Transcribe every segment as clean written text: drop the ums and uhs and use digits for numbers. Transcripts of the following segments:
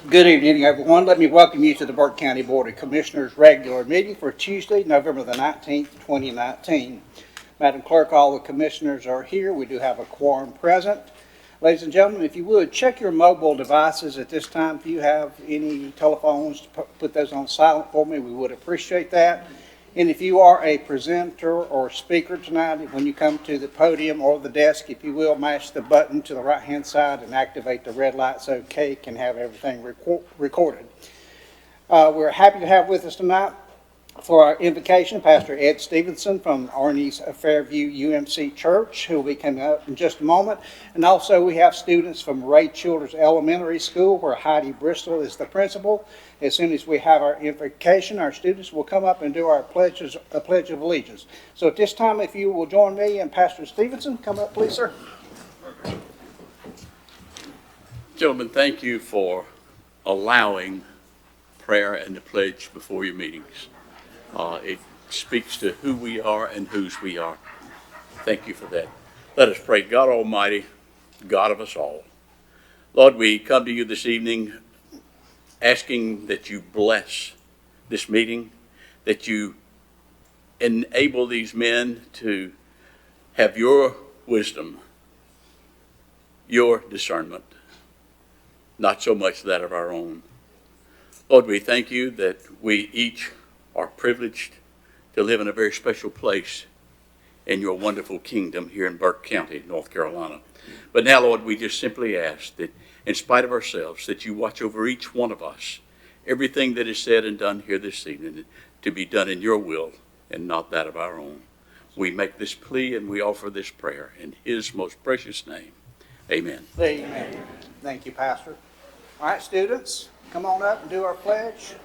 Good evening, everyone. Let me welcome you to the Burke County Board of Commissioners regular meeting for Tuesday, November the 19th, 2019. Madam Clerk, all the commissioners are here. We do have a quorum present. Ladies and gentlemen, if you would, check your mobile devices at this time. If you have any telephones, put those on silent for me. We would appreciate that. And if you are a presenter or speaker tonight, when you come to the podium or the desk, if you will, mash the button to the right-hand side and activate the red light so Kay can have everything recorded. We're happy to have with us tonight for our invocation Pastor Ed Stevenson from Arnie's Fairview UMC Church, who will be coming up in just a moment. And also we have students from Ray Childers Elementary School, where Heidi Bristol is the principal. As soon as we have our invocation, our students will come up and do our pledge of allegiance. So at this time, if you will join me and Pastor Stevenson, come up please, sir. Gentlemen, thank you for allowing prayer and the pledge before your meetings. It speaks to who we are and whose we are. Thank you for that. Let us pray. God Almighty, God of us all, Lord, we come to you this evening asking that you bless this meeting, that you enable these men to have your wisdom, your discernment, not so much that of our own. Lord, we thank you that we each are privileged to live in a very special place in your wonderful kingdom here in Burke County, North Carolina. But now, Lord, we just simply ask that in spite of ourselves, that you watch over each one of us, everything that is said and done here this evening to be done in your will and not that of our own. We make this plea and we offer this prayer in his most precious name. Amen. Amen. Thank you, Pastor. All right, students, come on up and do our pledge.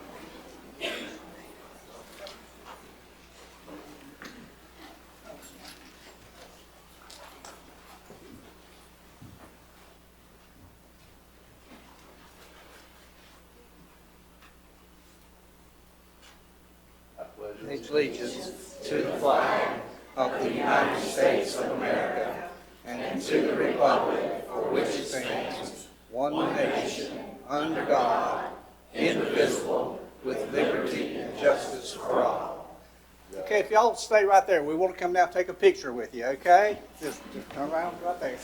Allegiance to the flag of the United States of America and to the republic for which it stands, one nation, under God, indivisible, with liberty and justice for all. Okay, if y'all stay right there, we want to come down and take a picture with you, okay? Just turn around right there.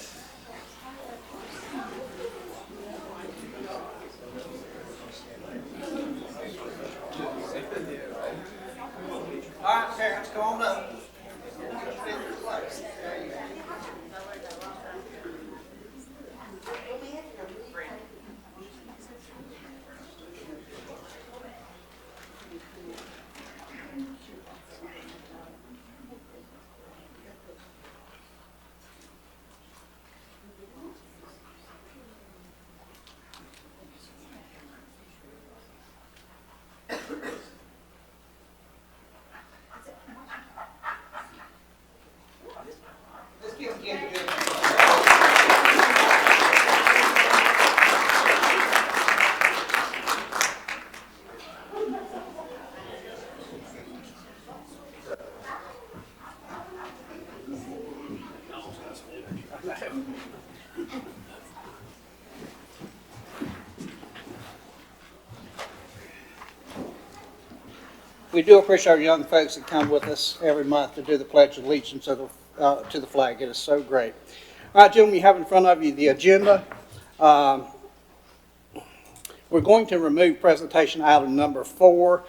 All right, parents, come on up. We do appreciate our young folks that come with us every month to do the Pledge of Allegiance to the flag. It is so great. All right, gentlemen, you have in front of you the agenda. We're going to remove presentation item number 4,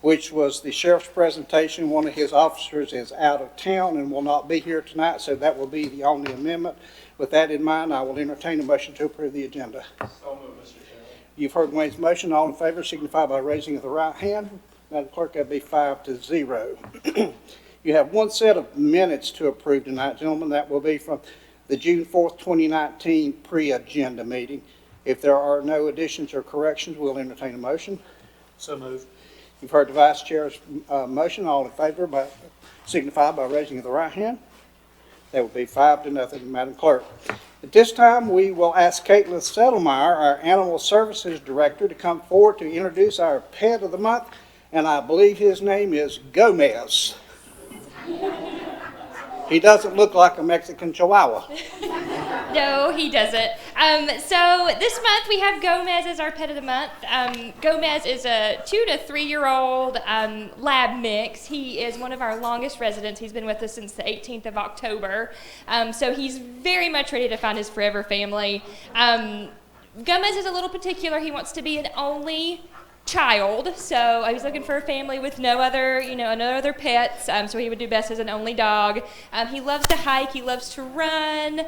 which was the sheriff's presentation. One of his officers is out of town and will not be here tonight, so that will be the only amendment. With that in mind, I will entertain a motion to approve the agenda. So moved, Mr. Chairman. You've heard Wayne's motion. All in favor signify by raising of the right hand. Madam Clerk, that'd be 5-0. You have one set of minutes to approve tonight, gentlemen. That will be from the June 4th, 2019 pre-agenda meeting. If there are no additions or corrections, we'll entertain a motion. So moved. You've heard the Vice Chair's motion. All in favor signify by raising of the right hand. That will be 5-0, Madam Clerk. At this time, we will ask Kaitlin Settlemyre, our Animal Services Director, to come forward to introduce our pet of the month, and I believe his name is Gomez. He doesn't look like a Mexican Chihuahua. No, he doesn't. So this month we have Gomez as our pet of the month. Gomez is a 2 to 3 year old lab mix. He is one of our longest residents. He's been with us since the 18th of October. So he's very much ready to find his forever family. Gomez is a little particular. He wants to be an only child, so he's looking for a family with no other pets, so he would do best as an only dog. He loves to hike, he loves to run.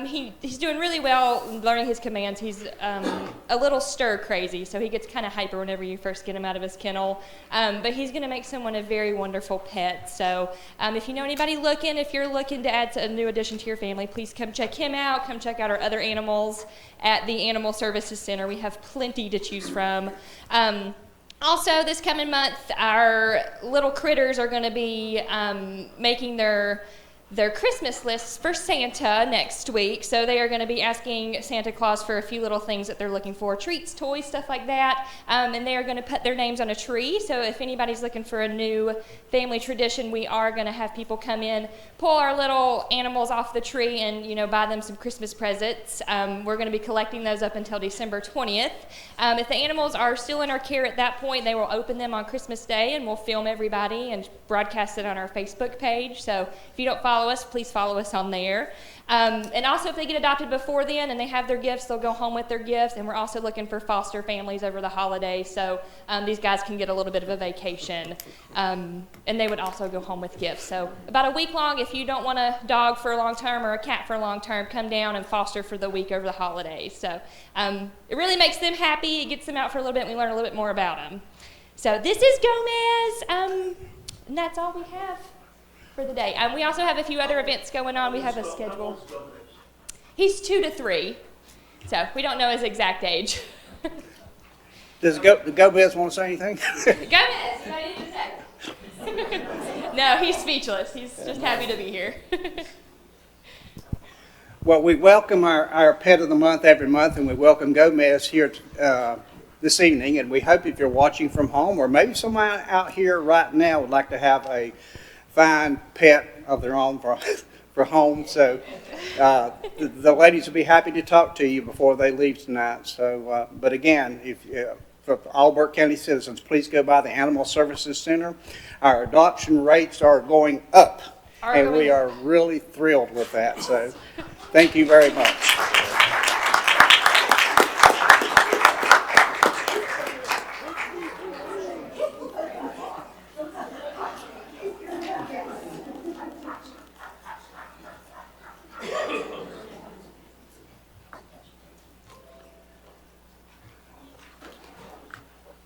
He's doing really well learning his commands. He's a little stir crazy, so he gets kind of hyper whenever you first get him out of his kennel, but he's going to make someone a very wonderful pet. So if you know anybody if you're looking to add a new addition to your family, please come check him out. Come check out our other animals at the Animal Services Center. We have plenty to choose from. Also, this coming month, our little critters are going to be making their Christmas lists for Santa next week. So they are going to be asking Santa Claus for a few little things that they're looking for, treats, toys, stuff like that. And they are going to put their names on a tree. So if anybody's looking for a new family tradition, we are going to have people come in, pull our little animals off the tree and, buy them some Christmas presents. We're going to be collecting those up until December 20th. If the animals are still in our care at that point, they will open them on Christmas Day and we'll film everybody and broadcast it on our Facebook page. So if you don't follow us, please follow us on there. And also if they get adopted before then and they have their gifts, they'll go home with their gifts. And we're also looking for foster families over the holidays, so these guys can get a little bit of a vacation. And they would also go home with gifts. So about a week long, if you don't want a dog for a long term or a cat for a long term, come down and foster for the week over the holidays. So it really makes them happy. It gets them out for a little bit and we learn a little bit more about them. So this is Gomez, and that's all we have for the day. We also have a few other events going on. We have a schedule. He's 2 to 3, so we don't know his exact age. Does Gomez want to say anything? Gomez, what do you say? No, he's speechless. He's just happy to be here. Well, we welcome our pet of the month every month, and we welcome Gomez here this evening. And we hope if you're watching from home, or maybe someone out here right now would like to have a fine pet of their own for home. So the ladies will be happy to talk to you before they leave tonight. So, but again, for all Burke County citizens, please go by the Animal Services Center. Our adoption rates are going up, and we are really thrilled with that. So thank you very much.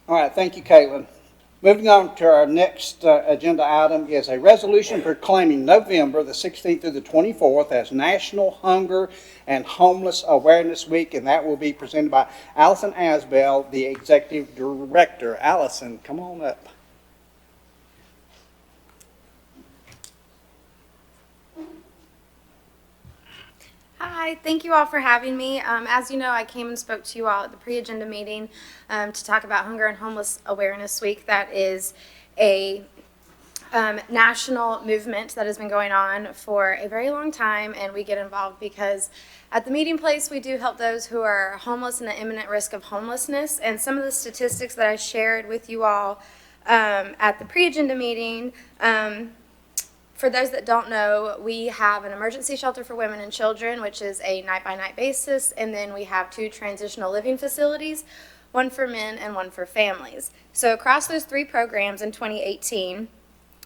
All right, thank you, Kaitlin. Moving on to our next agenda item is a resolution proclaiming November the 16th through the 24th as National Hunger and Homeless Awareness Week, and that will be presented by Allison Asbell, the Executive Director. Allison, come on up. Hi, thank you all for having me. As you know, I came and spoke to you all at the pre-agenda meeting to talk about Hunger and Homeless Awareness Week. That is a national movement that has been going on for a very long time, and we get involved because at the meeting place we do help those who are homeless and at imminent risk of homelessness. And some of the statistics that I shared with you all at the pre-agenda meeting, for those that don't know, we have an emergency shelter for women and children, which is a night-by-night basis, and then we have 2 transitional living facilities, one for men and one for families. So across those 3 programs in 2018,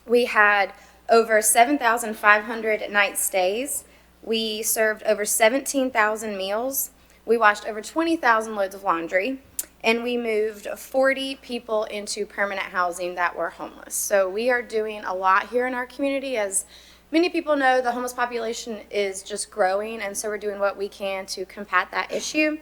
we had over 7,500 night stays. We served over 17,000 meals. We washed over 20,000 loads of laundry. And we moved 40 people into permanent housing that were homeless. So we are doing a lot here in our community. As many people know, the homeless population is just growing, and so we're doing what we can to combat that issue.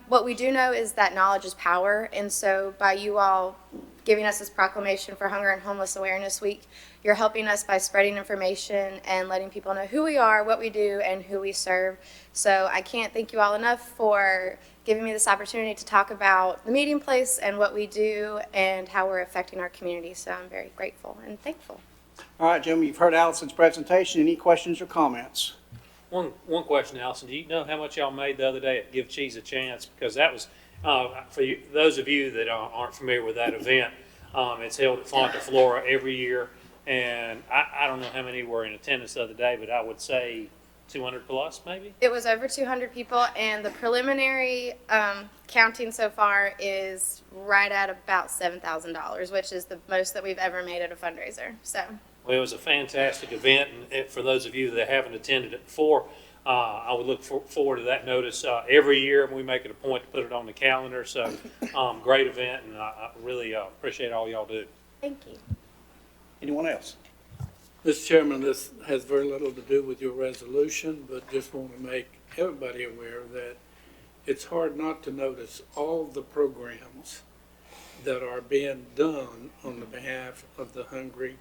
What we do know is that knowledge is power, and so by you all giving us this proclamation for Hunger and Homeless Awareness Week, you're helping us by spreading information and letting people know who we are, what we do, and who we serve. So I can't thank you all enough for giving me this opportunity to talk about the meeting place and what we do and how we're affecting our community. So I'm very grateful and thankful. All right, Jim, you've heard Allison's presentation. Any questions or comments? One question, Allison. Do you know how much y'all made the other day at Give Cheese a Chance? Because that was, for you, those of you that aren't familiar with that event, it's held at Fonta Flora every year. And I don't know how many were in attendance the other day, but I would say 200 plus maybe? It was over 200 people, and the preliminary counting so far is right at about $7,000, which is the most that we've ever made at a fundraiser. So. Well, it was a fantastic event, and for those of you that haven't attended it before, I would look forward to that notice every year, and we make it a point to put it on the calendar. So, great event, and I really appreciate all y'all do. Thank you. Anyone else? Mr. Chairman, this has very little to do with your resolution, but just want to make everybody aware that it's hard not to notice all the programs that are being done on the behalf of the hungry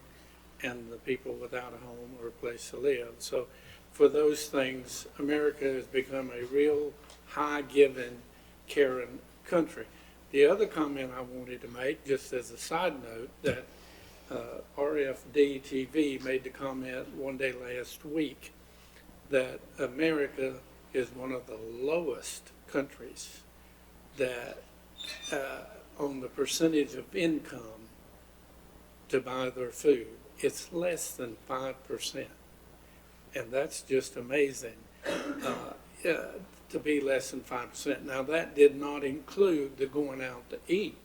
and the people without a home or a place to live. So for those things, America has become a real high-giving, caring country. The other comment I wanted to make, just as a side note, that RFD-TV made the comment one day last week that America is one of the lowest countries that on the percentage of income to buy their food. It's less than 5%. And that's just amazing to be less than 5%. Now, that did not include the going out to eat.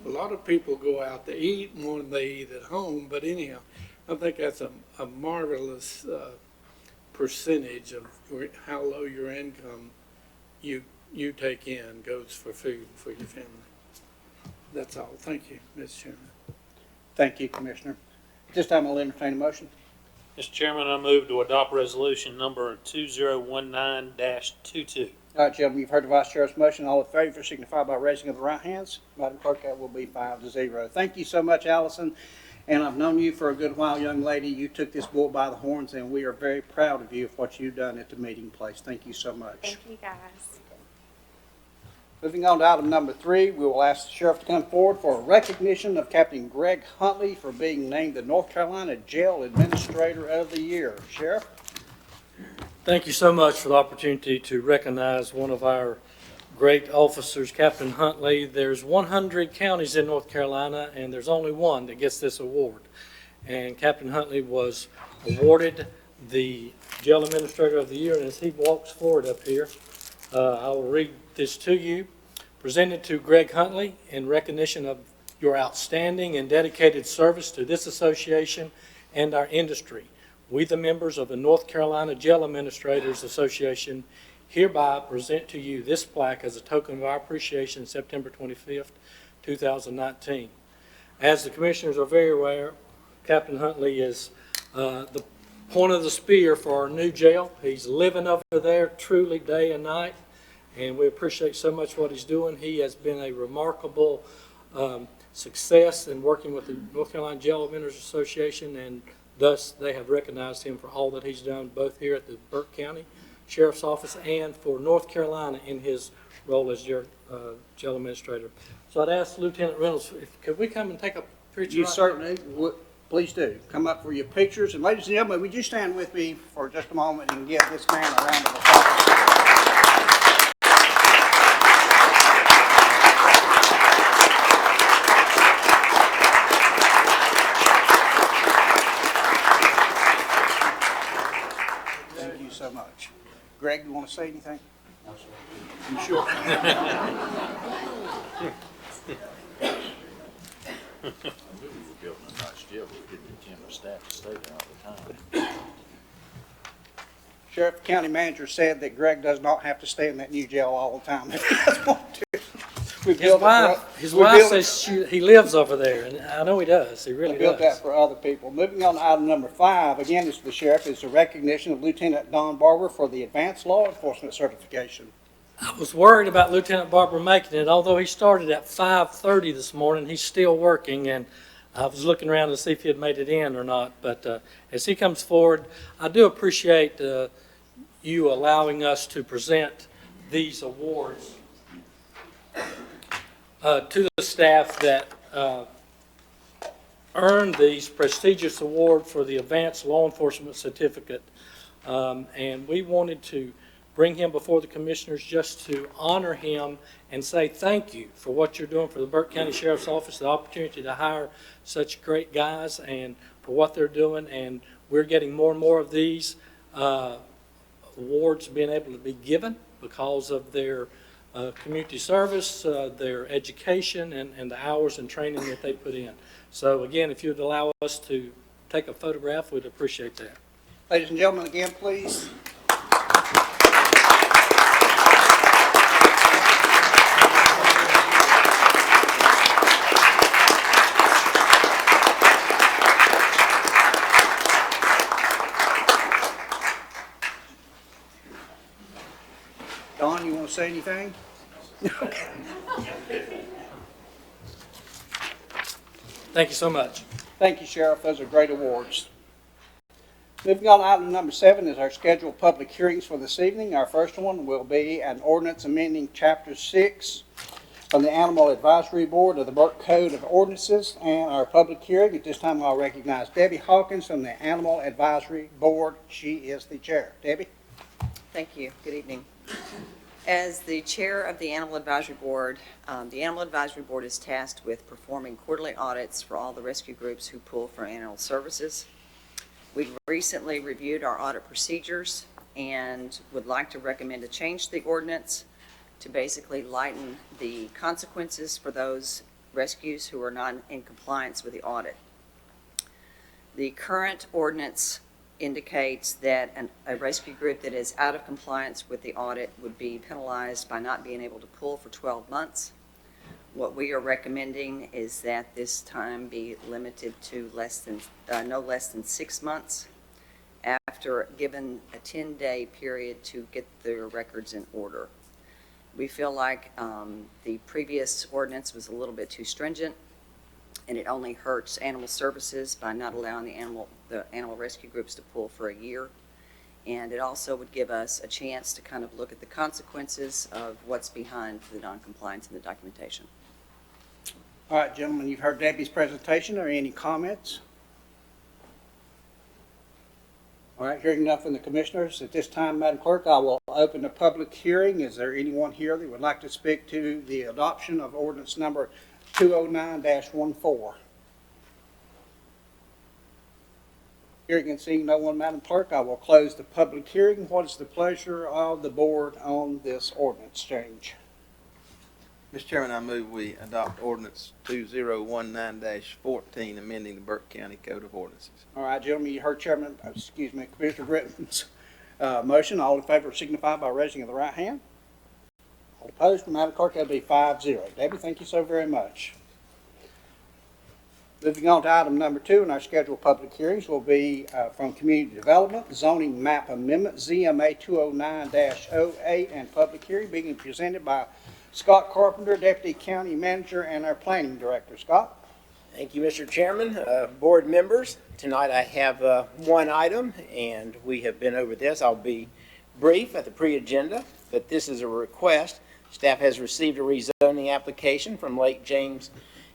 A lot of people go out to eat more than they eat at home, but anyhow, I think that's a marvelous percentage of how low your income you take in goes for food for your family. That's all. Thank you, Mr. Chairman. Thank you, Commissioner. At this time, I'll entertain a motion. Mr. Chairman, I move to adopt resolution number 2019-22. All right, gentlemen, you've heard the Vice Chair's motion. All in favor signify by raising of the right hands. Madam Clerk, that will be 5-0. Thank you so much, Allison. And I've known you for a good while, young lady. You took this bull by the horns, and we are very proud of you for what you've done at the meeting place. Thank you so much. Thank you, guys. Moving on to item number 3, we will ask the Sheriff to come forward for a recognition of Captain Greg Huntley for being named the North Carolina Jail Administrator of the Year. Sheriff? Thank you so much for the opportunity to recognize one of our great officers, Captain Huntley. There's 100 counties in North Carolina, and there's only one that gets this award. And Captain Huntley was awarded the Jail Administrator of the Year, and as he walks forward up here, I will read this to you. Presented to Greg Huntley in recognition of your outstanding and dedicated service to this association and our industry. We, the members of the North Carolina Jail Administrators Association, hereby present to you this plaque as a token of our appreciation September 25th, 2019. As the commissioners are very aware, Captain Huntley is the point of the spear for our new jail. He's living over there truly day and night, and we appreciate so much what he's doing. He has been a remarkable success in working with the North Carolina Jail Administrators Association, and thus they have recognized him for all that he's done both here at the Burke County Sheriff's Office and for North Carolina in his role as your jail administrator. So I'd ask Lieutenant Reynolds, could we come and take a picture? You certainly would. Please do. Come up for your pictures. And ladies and gentlemen, would you stand with me for just a moment and give this man a round of applause? Thank you so much. Greg, you want to say anything? No, sir. You sure? Sheriff, the county manager said that Greg does not have to stay in that new jail all the time if he doesn't want to. His wife says he lives over there, and I know he does. He really We built does. that for other people. Moving on to item number 5, again, this is the sheriff, is the recognition of Lieutenant Don Barber for the Advanced Law Enforcement Certification. I was worried about Lieutenant Barber making it. Although he started at 5:30 this morning, he's still working, and I was looking around to see if he had made it in or not. But as he comes forward, I do appreciate you allowing us to present these awards to the staff that earned these prestigious award for the Advanced Law Enforcement Certificate. And we wanted to bring him before the commissioners just to honor him and say thank you for what you're doing for the Burke County Sheriff's Office, the opportunity to hire such great guys and for what they're doing. And we're getting more and more of these awards being able to be given because of their community service, their education, and the hours and training that they put in. So again, if you'd allow us to take a photograph, we'd appreciate that. Ladies and gentlemen, again, please. Don, you want to say anything? Thank you so much. Thank you, Sheriff. Those are great awards. Moving on, item number 7 is our scheduled public hearings for this evening. Our first one will be an ordinance amending Chapter 6 from the Animal Advisory Board of the Burke Code of Ordinances. And our public hearing, at this time I'll recognize Debbie Hawkins from the Animal Advisory Board. She is the chair. Debbie? Thank you. Good evening. As the chair of the Animal Advisory Board, the Animal Advisory Board is tasked with performing quarterly audits for all the rescue groups who pull for animal services. We recently reviewed our audit procedures and would like to recommend a change to the ordinance to basically lighten the consequences for those rescues who are not in compliance with the audit. The current ordinance indicates that a rescue group that is out of compliance with the audit would be penalized by not being able to pull for 12 months. What we are recommending is that this time be limited to no less than 6 months after given a 10-day period to get their records in order. We feel like the previous ordinance was a little bit too stringent, and it only hurts animal services by not allowing the animal rescue groups to pull for a year. And it also would give us a chance to kind of look at the consequences of what's behind the noncompliance in the documentation. All right, gentlemen, you've heard Debbie's presentation. Are there any comments? All right, hearing none from the commissioners, at this time, Madam Clerk, I will open the public hearing. Is there anyone here that would like to speak to the adoption of ordinance number 209-14? Hearing and seeing no one, Madam Clerk, I will close the public hearing. What is the pleasure of the board on this ordinance change? Mr. Chairman, I move we adopt ordinance 2019-14, amending the Burke County Code of Ordinances. All right, gentlemen, you heard Commissioner Gritton's motion. All in favor signify by raising of the right hand. All opposed, Madam Clerk, that'll be 5-0. Debbie, thank you so very much. Moving on to item number 2 in our scheduled public hearings will be from Community Development, Zoning Map Amendment, ZMA 209-08, and public hearing being presented by Scott Carpenter, Deputy County Manager, and our Planning Director. Scott? Thank you, Mr. Chairman. Board members, tonight I have one item, and we have been over this. I'll be brief at the pre-agenda, but this is a request. Staff has received a rezoning application from Lake James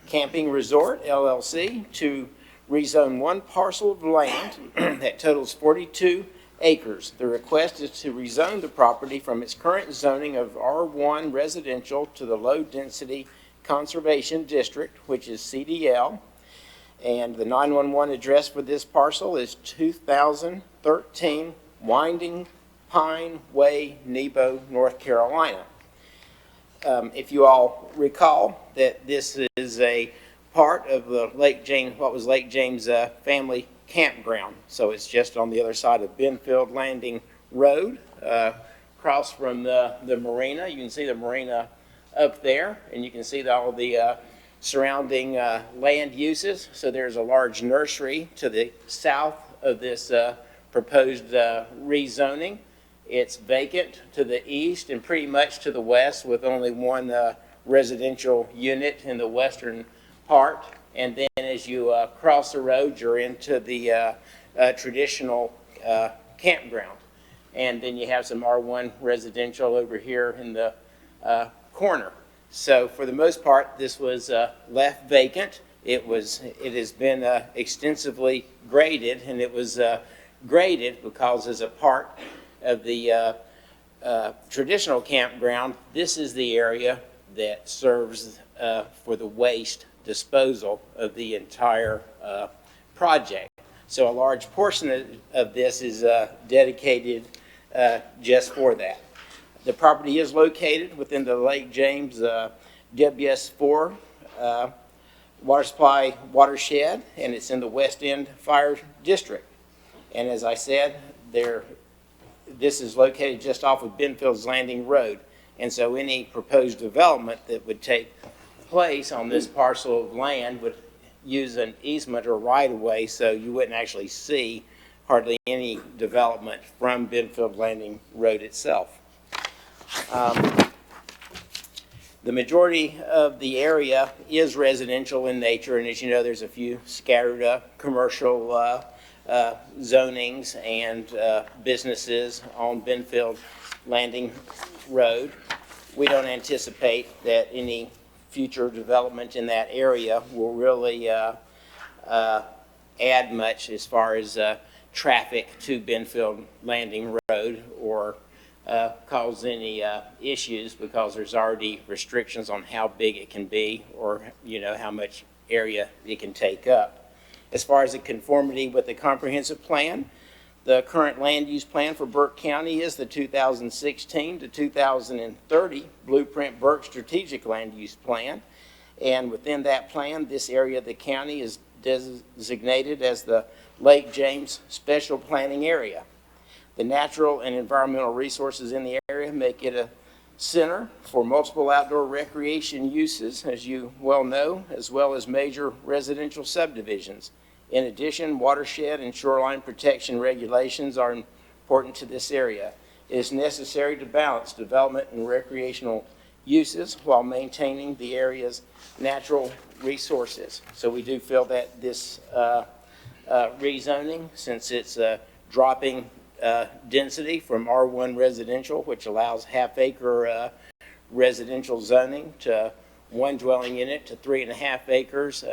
Camping Resort, LLC, to rezone one parcel of land that totals 42 acres. The request is to rezone the property from its current zoning of R1 residential to the low density conservation district, which is CDL. And the 911 address for this parcel is 2013 Winding Pine Way, Nebo, North Carolina. If you all recall that this is a part of the Lake James, what was Lake James family campground. So it's just on the other side of Benfield Landing Road, across from the marina. You can see the marina up there, and you can see all the surrounding land uses. So there's a large nursery to the south of this proposed rezoning. It's vacant to the east and pretty much to the west, with only one residential unit in the western part. And then as you cross the road, you're into the traditional campground. And then you have some R1 residential over here in the corner. So for the most part, this was left vacant. It has been extensively graded, and it was graded because as a part of the traditional campground, this is the area that serves for the waste disposal of the entire project. So a large portion of this is dedicated just for that. The property is located within the Lake James WS4 water supply watershed, and it's in the West End Fire District. And as I said, this is located just off of Benfield's Landing Road. And so any proposed development that would take place on this parcel of land would use an easement or right-of-way, so you wouldn't actually see hardly any development from Benfield Landing Road itself. The majority of the area is residential in nature, and as you know, there's a few scattered commercial zonings and businesses on Benfield Landing Road. We don't anticipate that any future development in that area will really add much as far as traffic to Benfield Landing Road or cause any issues, because there's already restrictions on how big it can be or how much area it can take up. As far as the conformity with the comprehensive plan, the current land use plan for Burke County is the 2016 to 2030 Blueprint Burke Strategic Land Use Plan. And within that plan, this area of the county is designated as the Lake James Special Planning Area. The natural and environmental resources in the area make it a center for multiple outdoor recreation uses, as you well know, as well as major residential subdivisions. In addition, watershed and shoreline protection regulations are important to this area. It is necessary to balance development and recreational uses while maintaining the area's natural resources. So we do feel that this rezoning, since it's dropping density from R1 residential, which allows half-acre residential zoning, to one dwelling unit to 3.5 acres,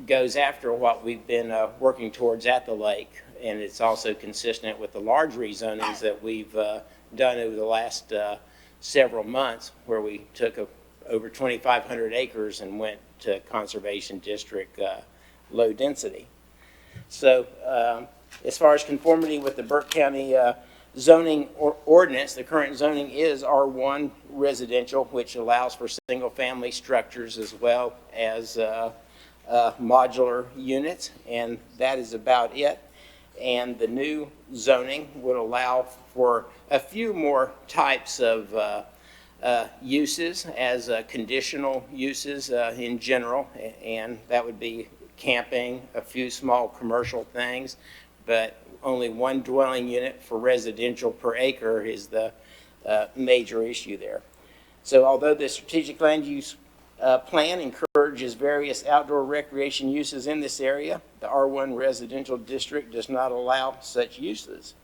goes after what we've been working towards at the lake. And it's also consistent with the large rezonings that we've done over the last several months, where we took over 2,500 acres and went to conservation district low density. So as far as conformity with the Burke County zoning ordinance, the current zoning is R1 residential, which allows for single-family structures as well as modular units, and that is about it. And the new zoning would allow for a few more types of uses as conditional uses in general, and that would be camping, a few small commercial things, but only one dwelling unit for residential per acre is the major issue there. So although the strategic land use plan encourages various outdoor recreation uses in this area, the R1 residential district does not allow such uses.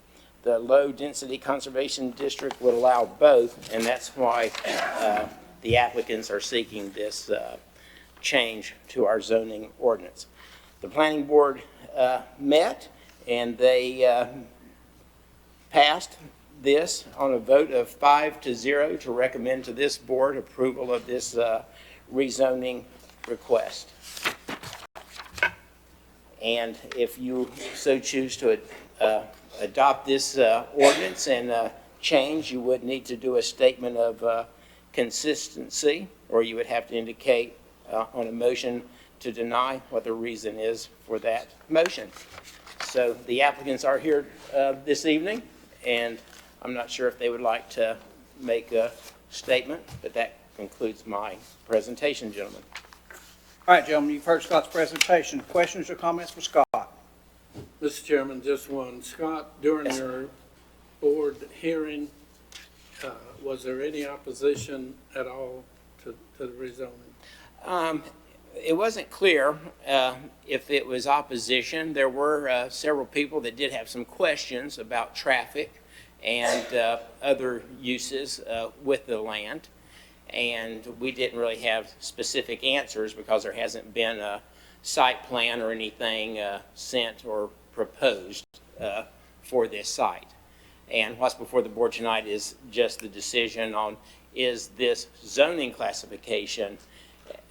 The low density conservation district would allow both, and that's why the applicants are seeking this change to our zoning ordinance. The planning board met, and they passed this on a vote of 5-0 to recommend to this board approval of this rezoning request. And if you so choose to adopt this ordinance and change, you would need to do a statement of consistency, or you would have to indicate on a motion to deny what the reason is for that motion. So the applicants are here this evening, and I'm not sure if they would like to make a statement, but that concludes my presentation, gentlemen. All right, gentlemen, you've heard Scott's presentation. Questions or comments for Scott? Mr. Chairman, just one. Scott, during your board hearing, was there any opposition at all to the rezoning? It wasn't clear if it was opposition. There were several people that did have some questions about traffic and other uses with the land. And we didn't really have specific answers because there hasn't been a site plan or anything sent or proposed for this site. And what's before the board tonight is just the decision on, is this zoning classification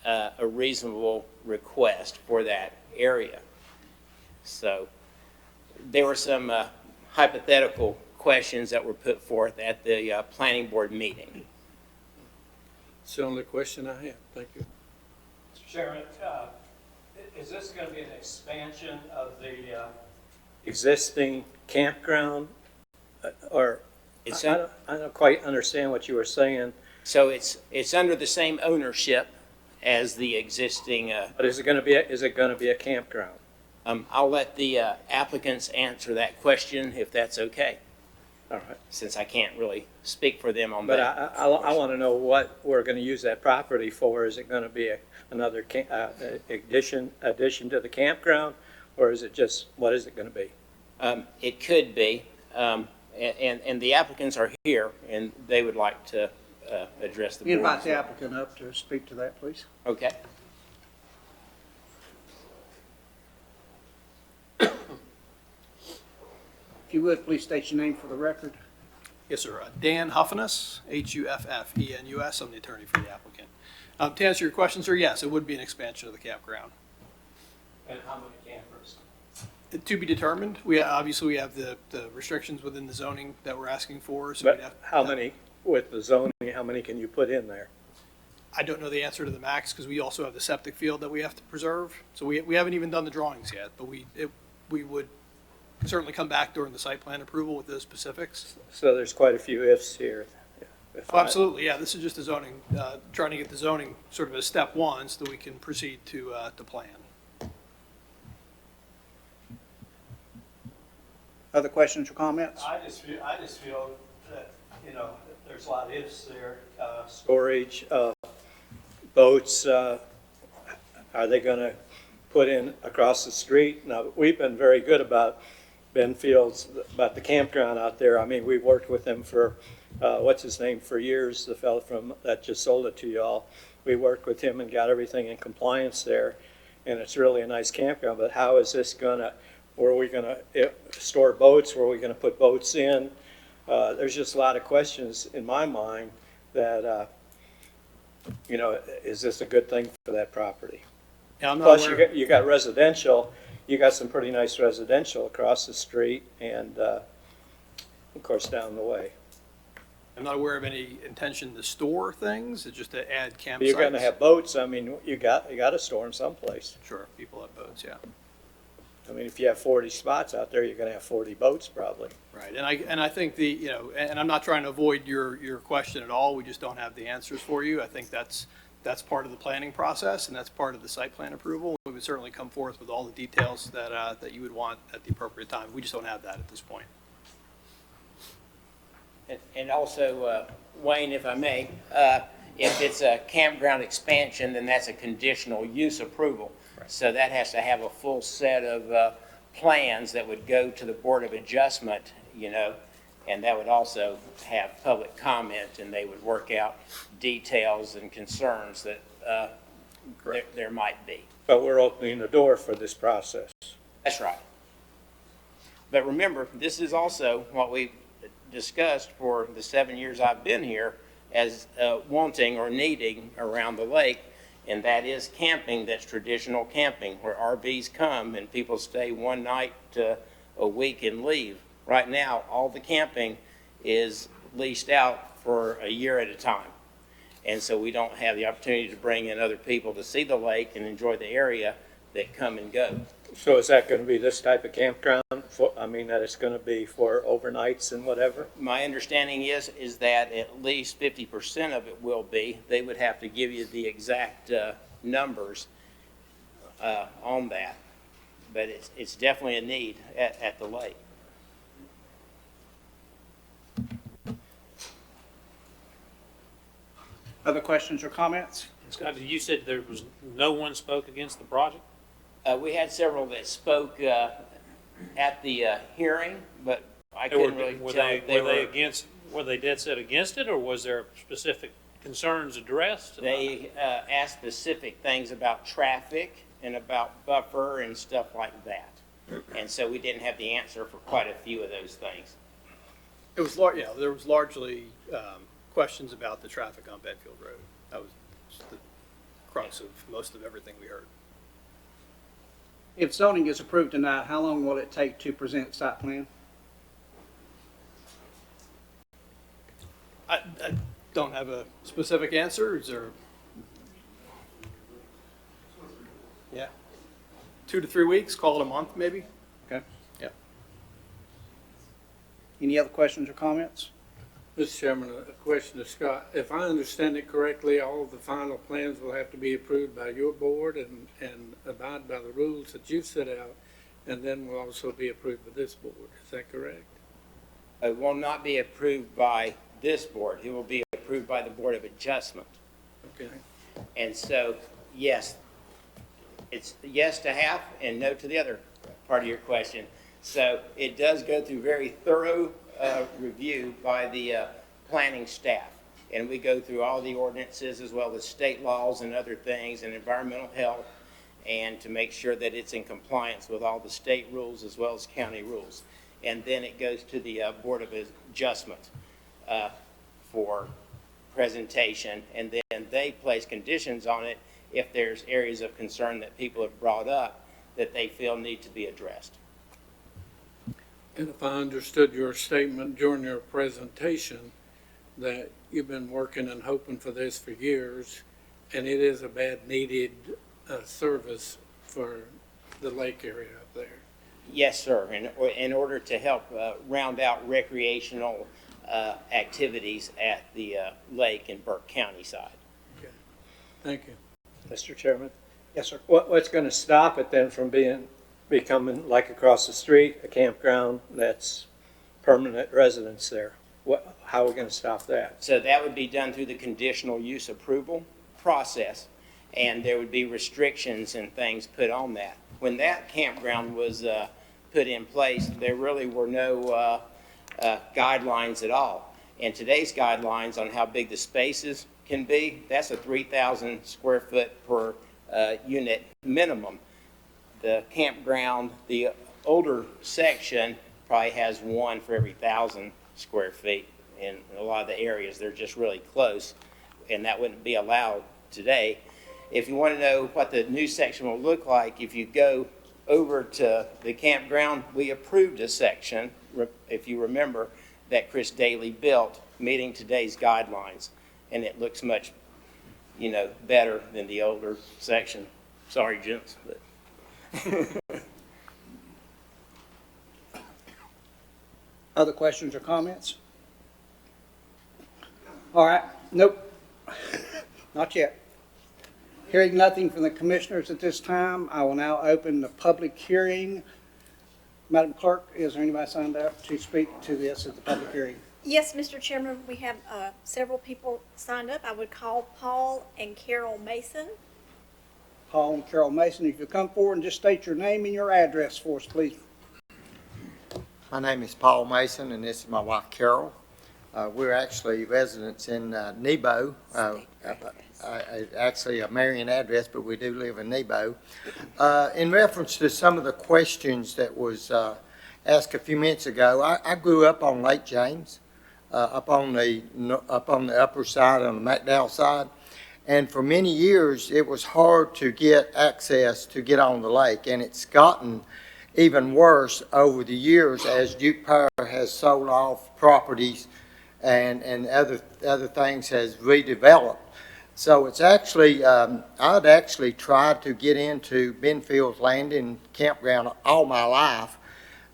a reasonable request for that area? So there were some hypothetical questions that were put forth at the planning board meeting. It's the only question I have. Thank you. Mr. Chairman, is this going to be an expansion of the existing campground? Or I don't quite understand what you were saying. So it's under the same ownership as the existing. But is it going to be a campground? I'll let the applicants answer that question if that's okay, All right. since I can't really speak for them on But that. I want to know what we're going to use that property for. Is it going to be another addition to the campground, or is it just, what is it going to be? It could be, and the applicants are here, and they would like to address the board. You invite the applicant up to speak to that, please. Okay. If you would, please state your name for the record. Yes, sir. Dan Huffinus, Huffenus. I'm the attorney for the applicant. To answer your question, sir, yes, it would be an expansion of the campground. And how many campers? To be determined. We obviously have the restrictions within the zoning that we're asking for. So we'd But have, how many, with the zoning, how many can you put in there? I don't know the answer to the max because we also have the septic field that we have to preserve. So we haven't even done the drawings yet, but we would certainly come back during the site plan approval with those specifics. So there's quite a few ifs here. Oh, absolutely, yeah. This is just a zoning, trying to get the zoning sort of as step one so that we can proceed to plan. Other questions or comments? I just feel that, there's a lot of ifs there. Storage, boats, are they going to put in across the street? Now, we've been very good about Ben Fields, about the campground out there. I mean, we've worked with him for, what's his name, for years, the fellow that just sold it to y'all. We worked with him and got everything in compliance there, and it's really a nice campground. But how is this gonna, where are we gonna store boats? Where are we gonna put boats in? There's just a lot of questions in my mind that, is this a good thing for that property? Yeah, I'm not Plus, aware. you got residential, you got some pretty nice residential across the street and, of course, down the way. I'm not aware of any intention to store things. It's just to add campsites. But you're gonna have boats, I mean, you gotta store them someplace. Sure, people have boats, yeah. I mean, if you have 40 spots out there, you're gonna have 40 boats probably. Right, and I think and I'm not trying to avoid your question at all. We just don't have the answers for you. I think that's part of the planning process, and that's part of the site plan approval. We would certainly come forth with all the details that you would want at the appropriate time. We just don't have that at this point. And also, Wayne, if I may, if it's a campground expansion, then that's a conditional use approval. Right. So that has to have a full set of plans that would go to the Board of Adjustment, and that would also have public comment, and they would work out details and concerns that there might be. But we're opening the door for this process. That's right. But remember, this is also what we discussed for the 7 years I've been here as wanting or needing around the lake, and that is camping that's traditional camping, where RVs come and people stay one night to a week and leave. Right now, all the camping is leased out for a year at a time. And so we don't have the opportunity to bring in other people to see the lake and enjoy the area that come and go. So is that gonna be this type of campground? That it's gonna be for overnights and whatever? My understanding is that at least 50% of it will be. They would have to give you the exact numbers on that. But it's definitely a need at the lake. Other questions or comments? Scott, you said no one spoke against the project? We had several that spoke at the hearing, but I couldn't really tell if they were. Were they dead set against it, or was there specific concerns addressed? They asked specific things about traffic and about buffer and stuff like that. And so we didn't have the answer for quite a few of those things. It was there was largely questions about the traffic on Bedfield Road. That was just the crux of most of everything we heard. If zoning is approved tonight, how long will it take to present site plan? I don't have a specific answer. Is there? Yeah. 2 to 3 weeks, call it a month maybe. Okay. Yeah. Any other questions or comments? Mr. Chairman, a question to Scott. If I understand it correctly, all of the final plans will have to be approved by your board and abide by the rules that you've set out, and then will also be approved by this board. Is that correct? It will not be approved by this board. It will be approved by the Board of Adjustment. Okay. And so, yes, it's yes to half and no to the other part of your question. So it does go through very thorough review by the planning staff. And we go through all the ordinances as well as state laws and other things and environmental health, and to make sure that it's in compliance with all the state rules as well as county rules. And then it goes to the Board of Adjustment for presentation, and then they place conditions on it if there's areas of concern that people have brought up that they feel need to be addressed. And if I understood your statement during your presentation, that you've been working and hoping for this for years, and it is a bad needed service for the lake area up there. Yes, sir. In order to help round out recreational activities at the lake and Burke County side. Okay. Thank you. Mr. Chairman, Yes, sir. what's going to stop it then from becoming like across the street, a campground that's permanent residence there? How are we going to stop that? So that would be done through the conditional use approval process, and there would be restrictions and things put on that. When that campground was put in place, there really were no guidelines at all. And today's guidelines on how big the spaces can be, that's a 3,000 square foot per unit minimum. The campground, the older section, probably has one for every 1,000 square feet. In a lot of the areas, they're just really close, and that wouldn't be allowed today. If you want to know what the new section will look like, if you go over to the campground, we approved a section, if you remember, that Chris Daly built, meeting today's guidelines, and it looks much, better than the older section. Sorry, gents, but. Other questions or comments? All right, nope, not yet. Hearing nothing from the commissioners at this time, I will now open the public hearing. Madam Clerk, is there anybody signed up to speak to this at the public hearing? Yes, Mr. Chairman, we have several people signed up. I would call Paul and Carol Mason. Paul and Carol Mason, if you come forward and just state your name and your address for us, please. My name is Paul Mason, and this is my wife Carol. We're actually residents in Nebo. Actually a Marion address, but we do live in Nebo. In reference to some of the questions that was asked a few minutes ago, I grew up on Lake James, up on the upper side, on the McDowell side. And for many years, it was hard to get access to get on the lake, and it's gotten even worse over the years as Duke Power has sold off properties and other things has redeveloped. So it's actually, I'd actually tried to get into Benfield's Landing Campground all my life.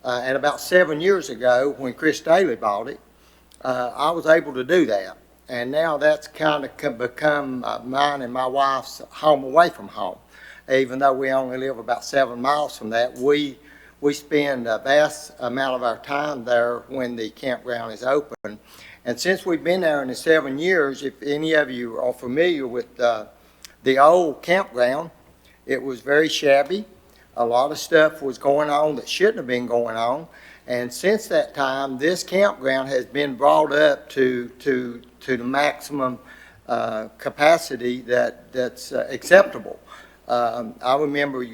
And about 7 years ago, when Chris Daly bought it, I was able to do that. And now that's kind of become mine and my wife's home away from home. Even though we only live about 7 miles from that, we spend a vast amount of our time there when the campground is open. And since we've been there in the 7 years, if any of you are familiar with the old campground, it was very shabby. A lot of stuff was going on that shouldn't have been going on. And since that time, this campground has been brought up to the maximum capacity that's acceptable. I remember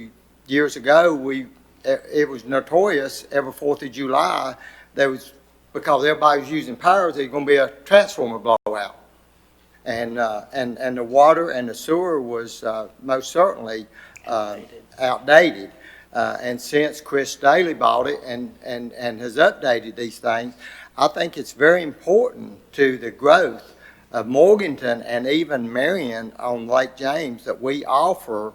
years ago, we it was notorious every 4th of July, there was, because everybody was using power, there's going to be a transformer blowout. And the water and the sewer was most certainly outdated. And since Chris Daly bought it and has updated these things, I think it's very important to the growth of Morganton and even Marion on Lake James that we offer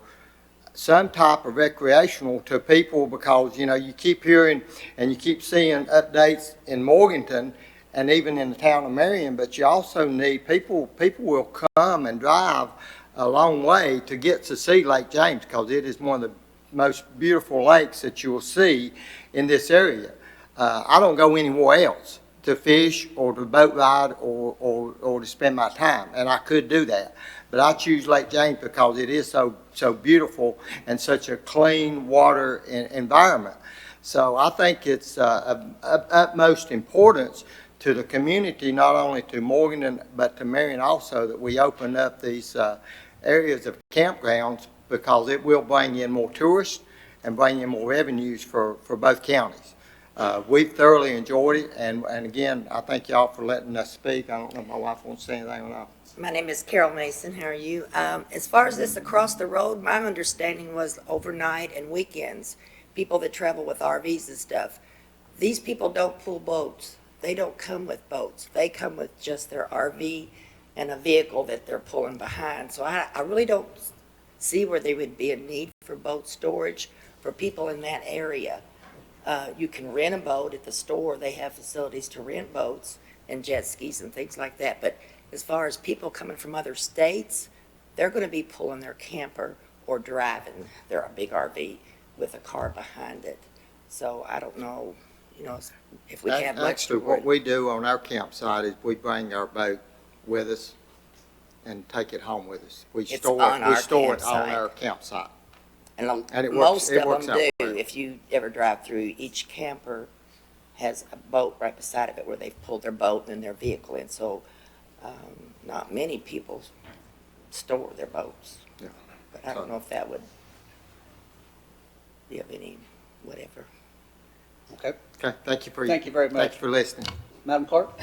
some type of recreational to people, because, you know, you keep hearing and you keep seeing updates in Morganton and even in the town of Marion, but you also need people will come and drive a long way to get to see Lake James, because it is one of the most beautiful lakes that you will see in this area. I don't go anywhere else to fish or to boat ride or to spend my time, and I could do that. But I choose Lake James because it is so beautiful and such a clean water environment. So I think it's of utmost importance to the community, not only to Morgan but to Marion also, that we open up these areas of campgrounds, because it will bring in more tourists and bring in more revenues for both counties. We've thoroughly enjoyed it, and again, I thank y'all for letting us speak. I don't know if my wife wants to say anything or not. My name is Carol Mason. How are you? As far as this across the road, my understanding was overnight and weekends, people that travel with RVs and stuff, these people don't pull boats. They don't come with boats. They come with just their RV and a vehicle that they're pulling behind. So I really don't see where there would be a need for boat storage for people in that area. You can rent a boat at the store. They have facilities to rent boats and jet skis and things like that. But as far as people coming from other states, they're going to be pulling their camper or driving their big RV with a car behind it. So I don't know, you know, if we have much. Actually, what we do on our campsite is we bring our boat with us and take it home with us. We store it on our campsite. And it most works, of them do. well. If you ever drive through, each camper has a boat right beside of it where they've pulled their boat and their vehicle in. So not many people store their boats. Yeah. But I don't know if that would be of any whatever. Okay. Okay, thank you very much. Thank you for listening. Madam Clerk?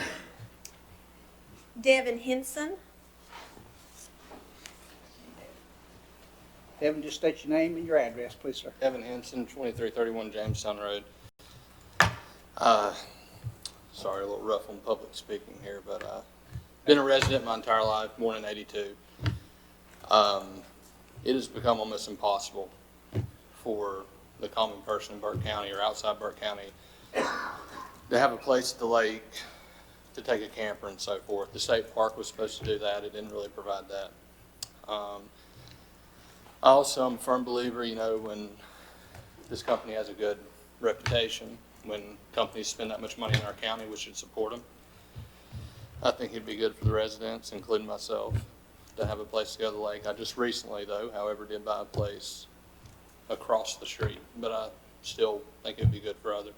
Devin Henson. Devin, just state your name and your address, please, sir. Evan Henson, 2331 Jamestown Road. Sorry, a little rough on public speaking here, but been a resident my entire life, born in '82. It has become almost impossible for the common person in Burke County or outside Burke County to have a place at the lake to take a camper and so forth. The state park was supposed to do that. It didn't really provide that. I also am a firm believer, you know, when this company has a good reputation, when companies spend that much money in our county, we should support them. I think it'd be good for the residents, including myself, to have a place to go to the lake. I just recently, though, however, did buy a place across the street, but I still think it'd be good for others.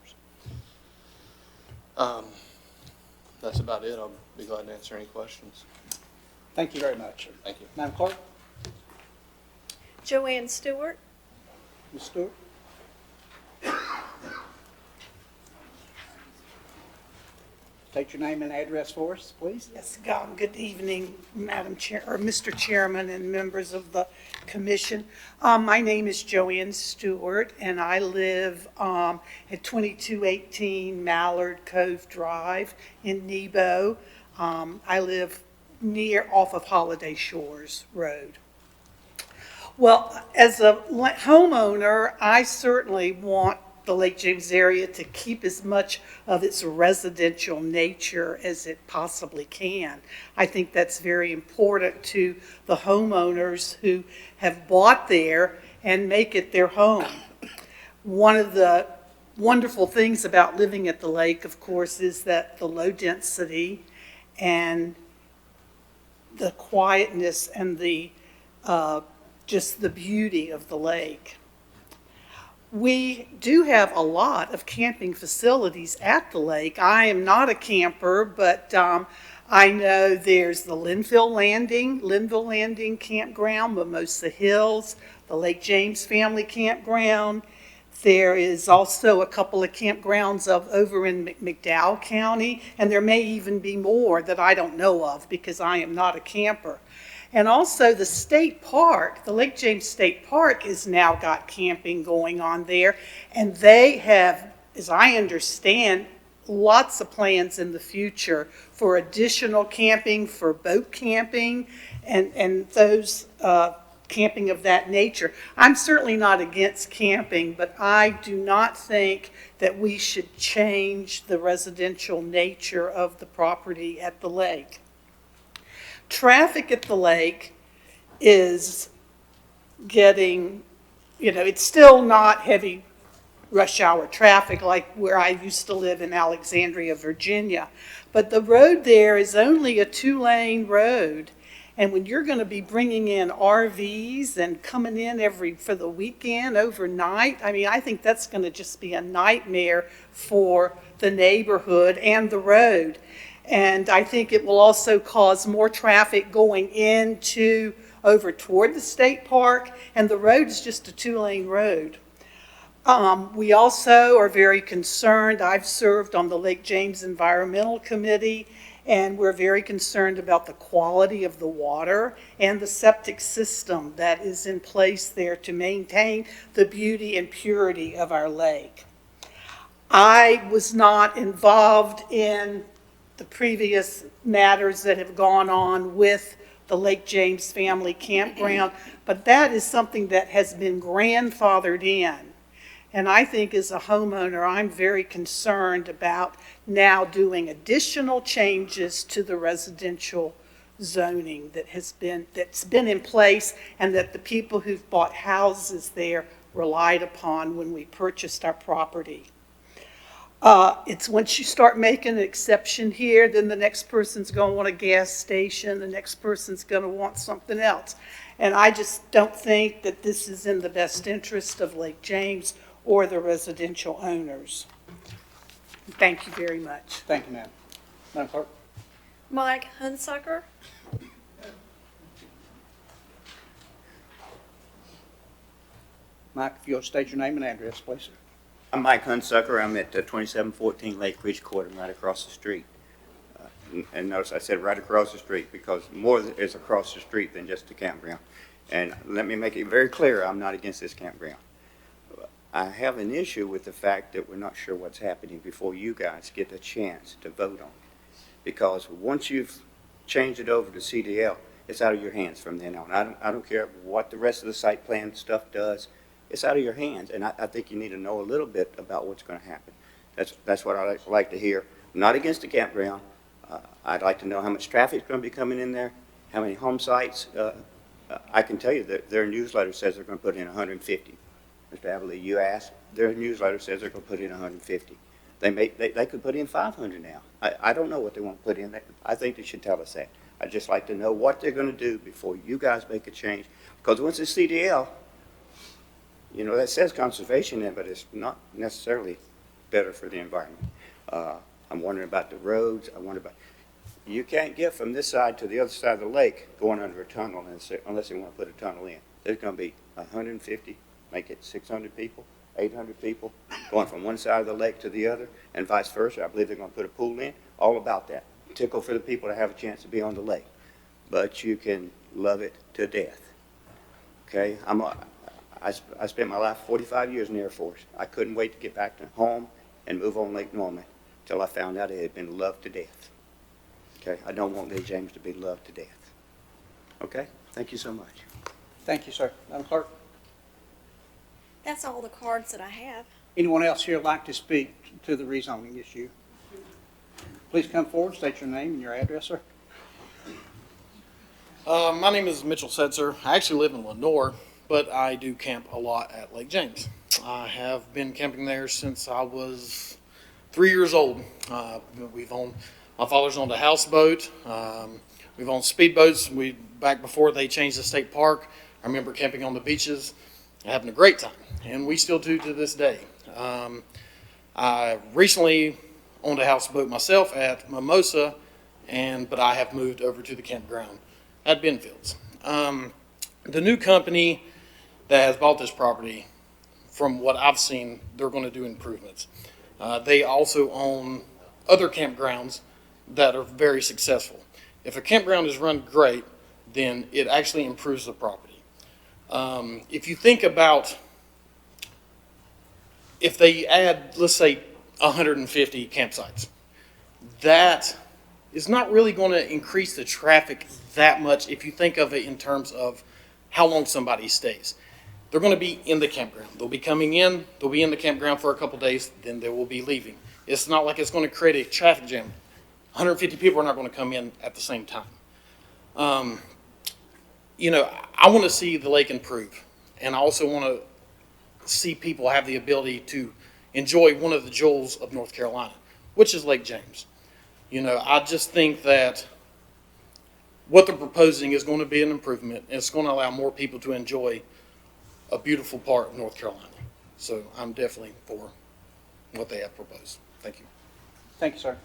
That's about it. I'll be glad to answer any questions. Thank you very much, sir. Thank you. Madam Clerk? Joanne Stewart. Ms. Stewart? State your name and address for us, please. Yes, good evening, Madam Chair, or Mr. Chairman and members of the commission. My name is Joanne Stewart, and I live at 2218 Mallard Cove Drive in Nebo. I live off of Holiday Shores Road. Well, as a homeowner, I certainly want the Lake James area to keep as much of its residential nature as it possibly can. I think that's very important to the homeowners who have bought there and make it their home. One of the wonderful things about living at the lake, of course, is that the low density and the quietness and the just the beauty of the lake. We do have a lot of camping facilities at the lake. I am not a camper, but I know there's the Linville Landing Campground, Mimosa Hills, the Lake James Family Campground, There is also a couple of campgrounds over in McDowell County, and there may even be more that I don't know of because I am not a camper. And also the state park, the Lake James State Park has now got camping going on there, and they have, as I understand, lots of plans in the future for additional camping, for boat camping, and those camping of that nature. I'm certainly not against camping, but I do not think that we should change the residential nature of the property at the lake. Traffic at the lake is getting, it's still not heavy rush hour traffic like where I used to live in Alexandria, Virginia. But the road there is only a 2-lane road. And when you're going to be bringing in RVs and coming in for the weekend, overnight, I think that's going to just be a nightmare for the neighborhood and the road. And I think it will also cause more traffic going over toward the state park, and the road is just a 2-lane road. We also are very concerned. I've served on the Lake James Environmental Committee, and we're very concerned about the quality of the water and the septic system that is in place there to maintain the beauty and purity of our lake. I was not involved in the previous matters that have gone on with the Lake James Family Campground, but that is something that has been grandfathered in. And I think as a homeowner, I'm very concerned about now doing additional changes to the residential zoning that's been in place and that the people who've bought houses there relied upon when we purchased our property. It's once you start making an exception here, then the next person's going to want a gas station, the next person's going to want something else. And I just don't think that this is in the best interest of Lake James or the residential owners. Thank you very much. Thank you, ma'am. Madam Clerk? Mike Hunsucker. Mike, if you'll state your name and address, please. I'm Mike Hunsucker. I'm at 2714 Lake Ridge Court. I'm right across the street. And notice I said right across the street because more is across the street than just the campground. And let me make it very clear, I'm not against this campground. I have an issue with the fact that we're not sure what's happening before you guys get a chance to vote on it. Because once you've changed it over to CDL, it's out of your hands from then on. I don't care what the rest of the site plan stuff does. It's out of your hands, and I think you need to know a little bit about what's going to happen. That's what I like to hear. I'm not against the campground. I'd like to know how much traffic is going to be coming in there, how many home sites. I can tell you that their newsletter says they're going to put in 150. Mr. Avelley, you asked. Their newsletter says they're going to put in 150. They could put in 500 now. I don't know what they want to put in. I think they should tell us that. I'd just like to know what they're going to do before you guys make a change. Because once it's CDL, that says conservation in it, but it's not necessarily better for the environment. I'm wondering about the roads. I wonder about, you can't get from this side to the other side of the lake going under a tunnel unless they want to put a tunnel in. There's going to be 150, make it 600 people, 800 people going from one side of the lake to the other and vice versa. I believe they're going to put a pool in, all about that. Tickle for the people to have a chance to be on the lake. But you can love it to death. Okay? I spent my last 45 years in the Air Force. I couldn't wait to get back to home and move on Lake Norman until I found out it had been loved to death. Okay? I don't want Lake James to be loved to death. Okay? Thank you so much. Thank you, sir. Madam Clerk? That's all the cards that I have. Anyone else here like to speak to the rezoning issue? Please come forward, state your name and your address, sir. My name is Mitchell Setzer. I actually live in Lenore, but I do camp a lot at Lake James. I have been camping there since I was 3 years old. My father's owned a houseboat. We've owned speedboats. Back before they changed the state park, I remember camping on the beaches and having a great time, and we still do to this day. I recently owned a houseboat myself at Mimosa, but I have moved over to the campground at Benfields. The new company that has bought this property from what I've seen, they're going to do improvements. They also own other campgrounds that are very successful. If a campground is run great, then it actually improves the property. If you think about if they add, let's say, 150 campsites, that is not really going to increase the traffic that much if you think of it in terms of how long somebody stays. They're going to be in the campground. They'll be coming in, they'll be in the campground for a couple days, then they will be leaving. It's not like it's going to create a traffic jam. 150 people are not going to come in at the same time. You know, I want to see the lake improve, and I also want to see people have the ability to enjoy one of the jewels of North Carolina, which is Lake James. You know, I just think that what they're proposing is going to be an improvement, and it's going to allow more people to enjoy a beautiful part of North Carolina. So I'm definitely for what they have proposed. Thank you. Thank you, sir.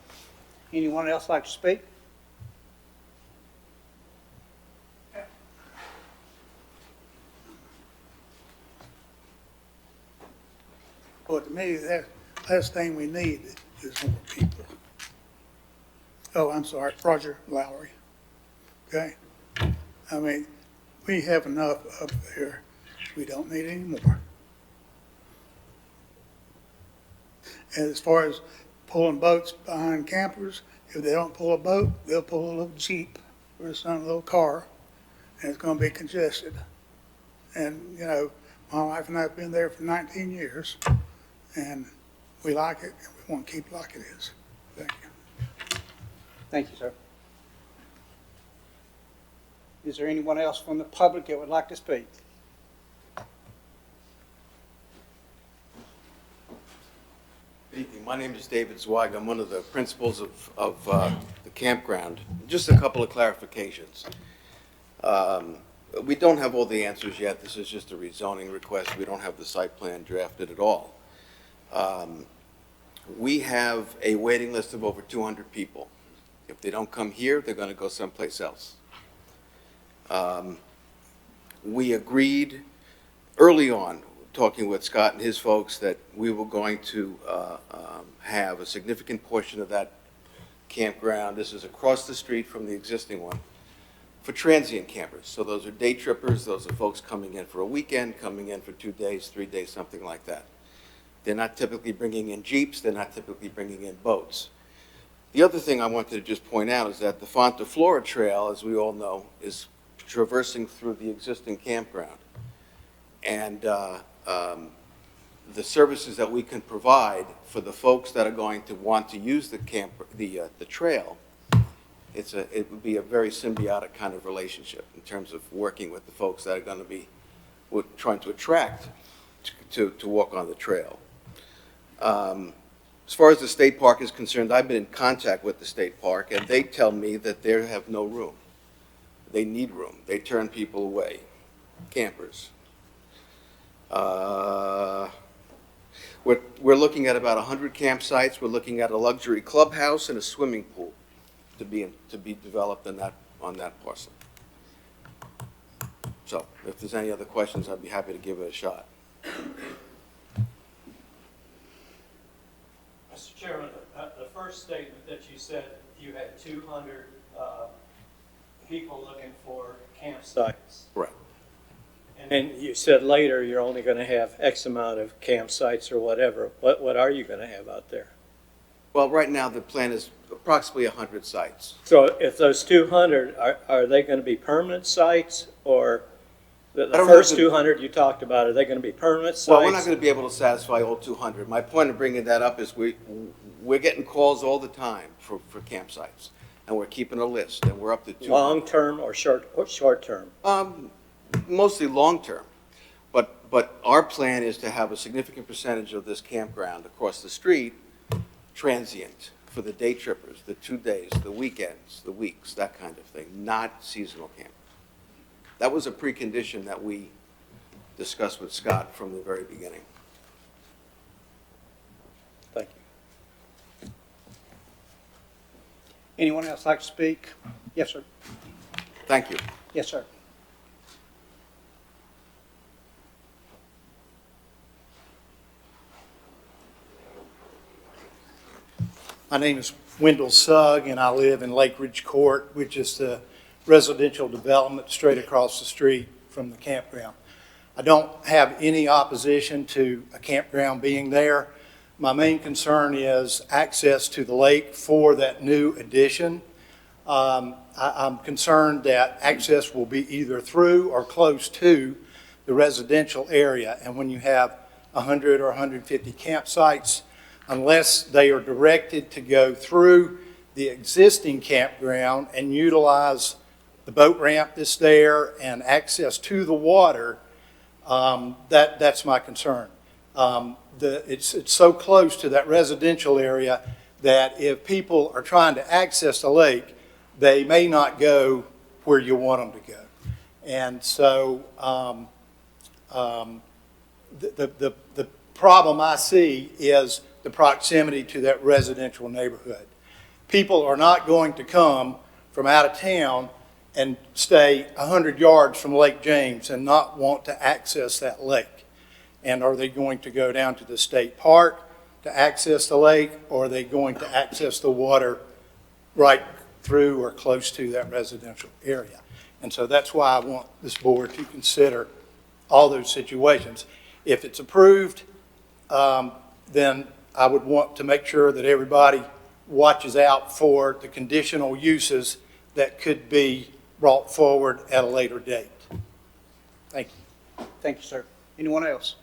Anyone else like to speak? Well, to me, the last thing we need is more people. Oh, I'm sorry, Roger Lowry. Okay? I mean, we have enough up there. We don't need any more. And as far as pulling boats behind campers, if they don't pull a boat, they'll pull a little Jeep or some little car, and it's going to be congested. And, you know, my wife and I have been there for 19 years, and we like it, and we want to keep it like it is. Thank you. Thank you, sir. Is there anyone else from the public that would like to speak? Good evening. My name is David Zweig. I'm one of the principals of the campground. Just a couple of clarifications. We don't have all the answers yet. This is just a rezoning request. We don't have the site plan drafted at all. We have a waiting list of over 200 people. If they don't come here, they're going to go someplace else. We agreed early on, talking with Scott and his folks, that we were going to have a significant portion of that campground, this is across the street from the existing one, for transient campers. So those are day trippers, those are folks coming in for a weekend, coming in for 2 days, 3 days, something like that. They're not typically bringing in Jeeps, they're not typically bringing in boats. The other thing I wanted to just point out is that the Fonta Flora Trail, as we all know, is traversing through the existing campground. And the services that we can provide for the folks that are going to want to use the trail, it would be a very symbiotic kind of relationship in terms of working with the folks that are going to be trying to attract to walk on the trail. As far as the state park is concerned, I've been in contact with the state park, and they tell me that they have no room. They need room. They turn people away, campers. We're looking at about 100 campsites. We're looking at a luxury clubhouse and a swimming pool to be developed on that parcel. So if there's any other questions, I'd be happy to give it a shot. Mr. Chairman, the first statement that you said you had 200 people looking for campsites. Right. And then you said later you're only going to have X amount of campsites or whatever. What are you going to have out there? Well, right now the plan is approximately 100 sites. So if those 200, are they going to be permanent sites, or the first 200 you talked about, are they going to be permanent sites? Well, we're not going to be able to satisfy all 200. My point of bringing that up is we're getting calls all the time for campsites, and we're keeping a list, and we're up to 200. Long-term or short-term? Mostly long-term. But our plan is to have a significant percentage of this campground across the street transient for the day trippers, the 2 days, the weekends, the weeks, that kind of thing, not seasonal campers. That was a precondition that we discussed with Scott from the very beginning. Thank you. Anyone else like to speak? Yes, sir. Thank you. Yes, sir. My name is Wendell Sugg, and I live in Lake Ridge Court, which is the residential development straight across the street from the campground. I don't have any opposition to a campground being there. My main concern is access to the lake for that new addition. I'm concerned that access will be either through or close to the residential area. And when you have 100 or 150 campsites, unless they are directed to go through the existing campground and utilize the boat ramp that's there and access to the water, that's my concern. It's so close to that residential area that if people are trying to access the lake, they may not go where you want them to go. And so the problem I see is the proximity to that residential neighborhood. People are not going to come from out of town and stay 100 yards from Lake James and not want to access that lake. And are they going to go down to the state park to access the lake, or are they going to access the water right through or close to that residential area? And so that's why I want this board to consider all those situations. If it's approved, then I would want to make sure that everybody watches out for the conditional uses that could be brought forward at a later date. Thank you. Thank you, sir. Anyone else?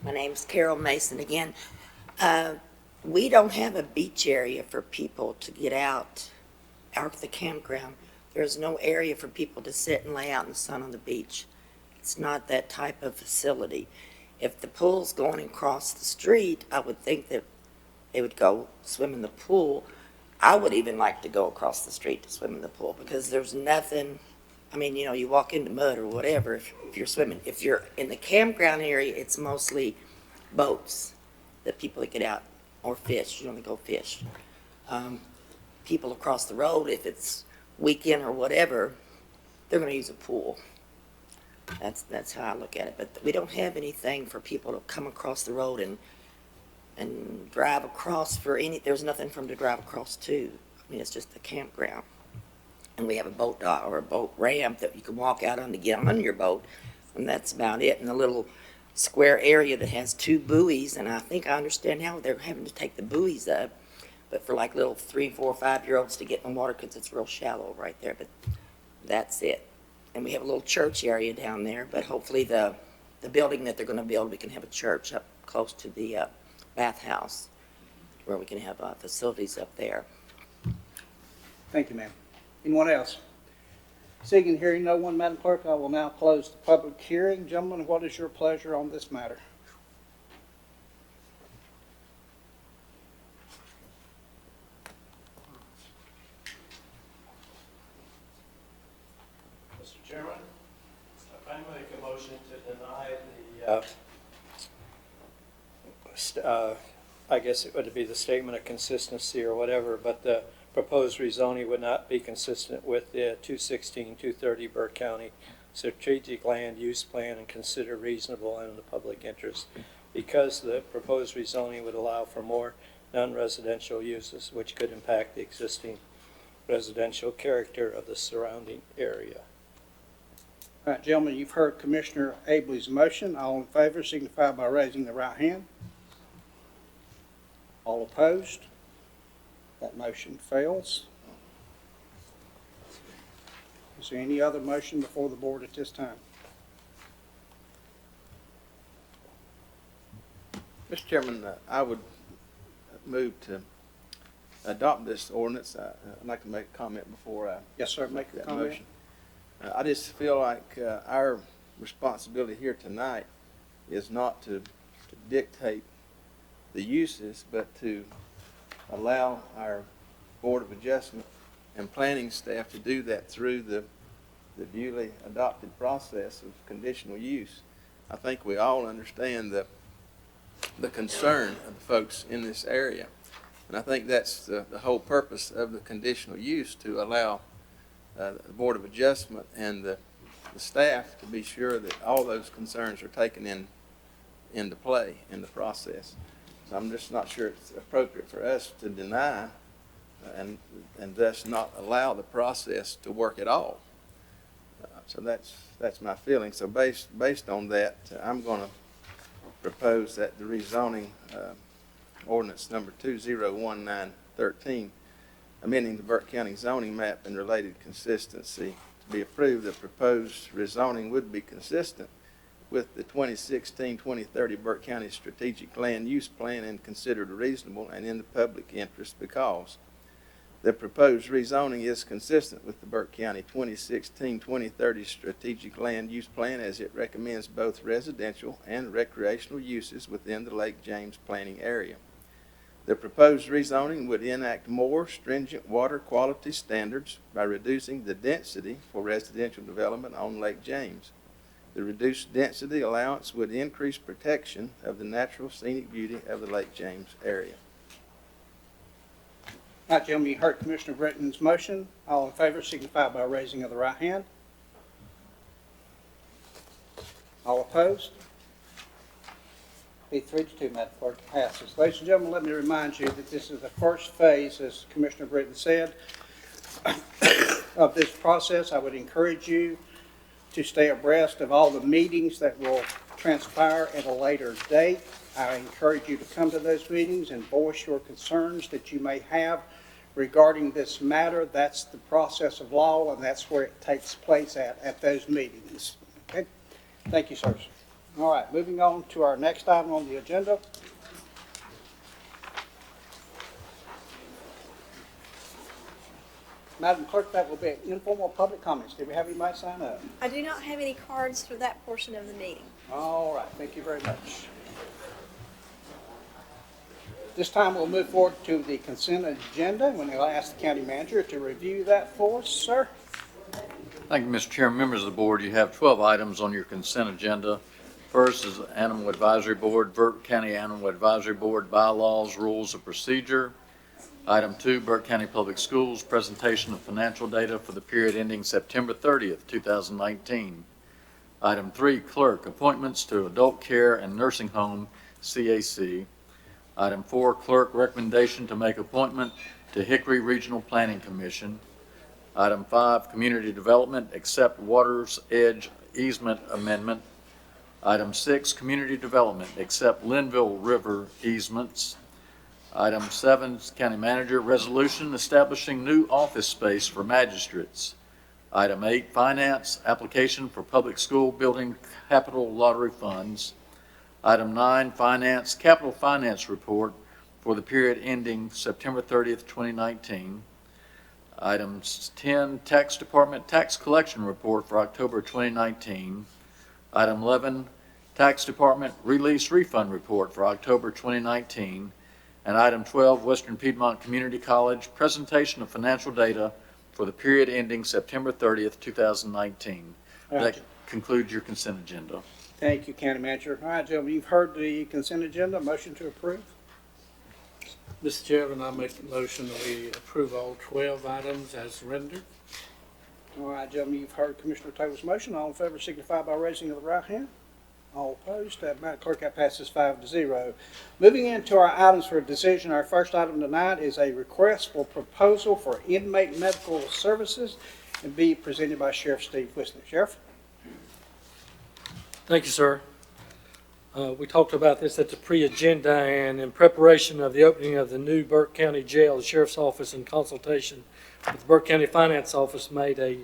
My name's Carol Mason again. We don't have a beach area for people to get out of the campground. There's no area for people to sit and lay out in the sun on the beach. It's not that type of facility. If the pool's going across the street, I would think that they would go swim in the pool. I would even like to go across the street to swim in the pool because there's nothing, I mean, you know, you walk into mud or whatever if you're swimming. If you're in the campground area, it's mostly boats that people get out or fish. You only go fish. People across the road, if it's weekend or whatever, they're going to use a pool. That's how I look at it. But we don't have anything for people to come across the road and drive across for any. There's nothing for them to drive across to. I mean, it's just a campground. And we have a boat dock or a boat ramp that you can walk out on to get on your boat, and that's about it. And a little square area that has 2 buoys, and I think I understand now they're having to take the buoys up, but for like little 3, 4, 5-year-olds to get in the water because it's real shallow right there. But that's it. And we have a little church area down there, but hopefully the building that they're going to build, we can have a church up close to the bathhouse where we can have facilities up there. Thank you, ma'am. Anyone else? Seeing and hearing no one, Madam Clerk, I will now close the public hearing. Gentlemen, what is your pleasure on this matter? Mr. Chairman, I make a motion to deny the, I guess it would be the statement of consistency or whatever, but the proposed rezoning would not be consistent with the 216-230 Burke County Strategic Land Use Plan and consider reasonable and in the public interest because the proposed rezoning would allow for more non-residential uses which could impact the existing residential character of the surrounding area. All right, gentlemen, you've heard Commissioner Abley's motion. All in favor signify by raising the right hand. All opposed? That motion fails. Is there any other motion before the board at this time? Mr. Chairman, I would move to adopt this ordinance. I'd like to make a comment before I Yes, sir. Make your comment. motion. I just feel like our responsibility here tonight is not to dictate the uses, but to allow our Board of Adjustment and planning staff to do that through the duly adopted process of conditional use. I think we all understand the concern of the folks in this area. And I think that's the whole purpose of the conditional use, to allow the Board of Adjustment and the the staff to be sure that all those concerns are taken into play in the process. So I'm just not sure it's appropriate for us to deny and thus not allow the process to work at all. So that's my feeling. So based on that, I'm going to propose that the rezoning ordinance number 201913, amending the Burke County zoning map and related consistency, to be approved. The proposed rezoning would be consistent with the 2016-2030 Burke County Strategic Land Use Plan and considered reasonable and in the public interest because the proposed rezoning is consistent with the Burke County 2016-2030 Strategic Land Use Plan as it recommends both residential and recreational uses within the Lake James planning area. The proposed rezoning would enact more stringent water quality standards by reducing the density for residential development on Lake James. The reduced density allowance would increase protection of the natural scenic beauty of the Lake James area. All right, gentlemen, you heard Commissioner Britton's motion. All in favor signify by raising of the right hand. All opposed? Be 3-2, Madam Clerk, passes. Ladies and gentlemen, let me remind you that this is the first phase, as Commissioner Britton said, of this process. I would encourage you to stay abreast of all the meetings that will transpire at a later date. I encourage you to come to those meetings and voice your concerns that you may have regarding this matter. That's the process of law, and that's where it takes place at those meetings. Okay? Thank you, sir. All right, moving on to our next item on the agenda. Madam Clerk, that will be informal public comments. Did we have anybody sign up? I do not have any cards for that portion of the meeting. All right, thank you very much. This time we'll move forward to the consent agenda. When I'll ask the county manager to review that for us, sir. Thank you, Mr. Chairman. Members of the board, you have 12 items on your consent agenda. First is Animal Advisory Board, Burke County Animal Advisory Board bylaws, rules of procedure. Item 2, Burke County Public Schools, presentation of financial data for the period ending September 30th, 2019. Item 3, clerk, appointments to adult care and nursing home, CAC. Item 4, clerk, recommendation to make appointment to Hickory Regional Planning Commission. Item 5, community development, accept Water's Edge easement amendment. Item 6, community development, accept Linville River easements. Item 7, county manager, resolution establishing new office space for magistrates. Item 8, finance, application for public school building capital lottery funds. Item 9, finance, capital finance report for the period ending September 30th, 2019. Item 10, tax department tax collection report for October 2019. Item 11, tax department release refund report for October 2019. And item 12, Western Piedmont Community College, presentation of financial data for the period ending September 30th, 2019. That concludes your consent agenda. Thank you, County Manager. All right, gentlemen, you've heard the consent agenda. Motion to approve. Mr. Chairman, I make the motion that we approve all 12 items as rendered. All right, gentlemen, you've heard Commissioner Taylor's motion. All in favor signify by raising of the right hand. All opposed? Madam Clerk, that passes 5-0. Moving into our items for decision, our first item tonight is a request for proposal for inmate medical services and be presented by Sheriff Steve Whisenant. Sheriff? Thank you, sir. We talked about this at the pre-agenda, and in preparation of the opening of the new Burke County Jail, the Sheriff's Office, in consultation with the Burke County Finance Office, made a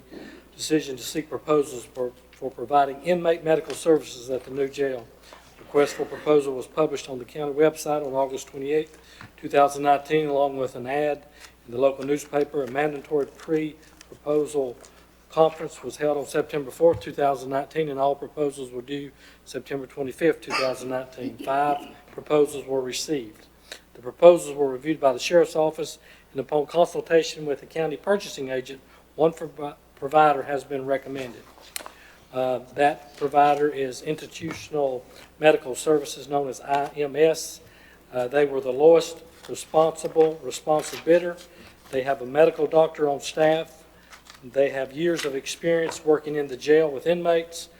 decision to seek proposals for providing inmate medical services at the new jail. Request for proposal was published on the county website on August 28, 2019, along with an ad in the local newspaper. A mandatory pre-proposal conference was held on September 4th, 2019, and all proposals were due September 25th, 2019. 5 proposals were received. The proposals were reviewed by the Sheriff's Office, and upon consultation with the county purchasing agent, one provider has been recommended. That provider is Institutional Medical Services, known as IMS. They were the lowest responsive bidder. They have a medical doctor on staff. They have years of experience working in the jail with inmates,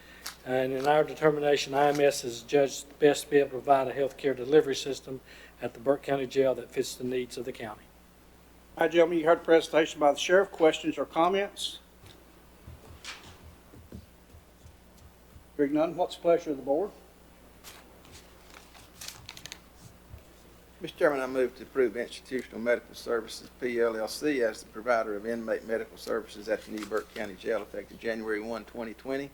and in our determination, IMS is judged best to be able to provide a health care delivery system at the Burke County Jail that fits the needs of the county. All right, gentlemen, you heard the presentation by the sheriff. Questions or comments? Hearing none, what's the pleasure of the board? Mr. Chairman, I move to approve Institutional Medical Services, PLLC, as the provider of inmate medical services at the new Burke County Jail effective January 1, 2020,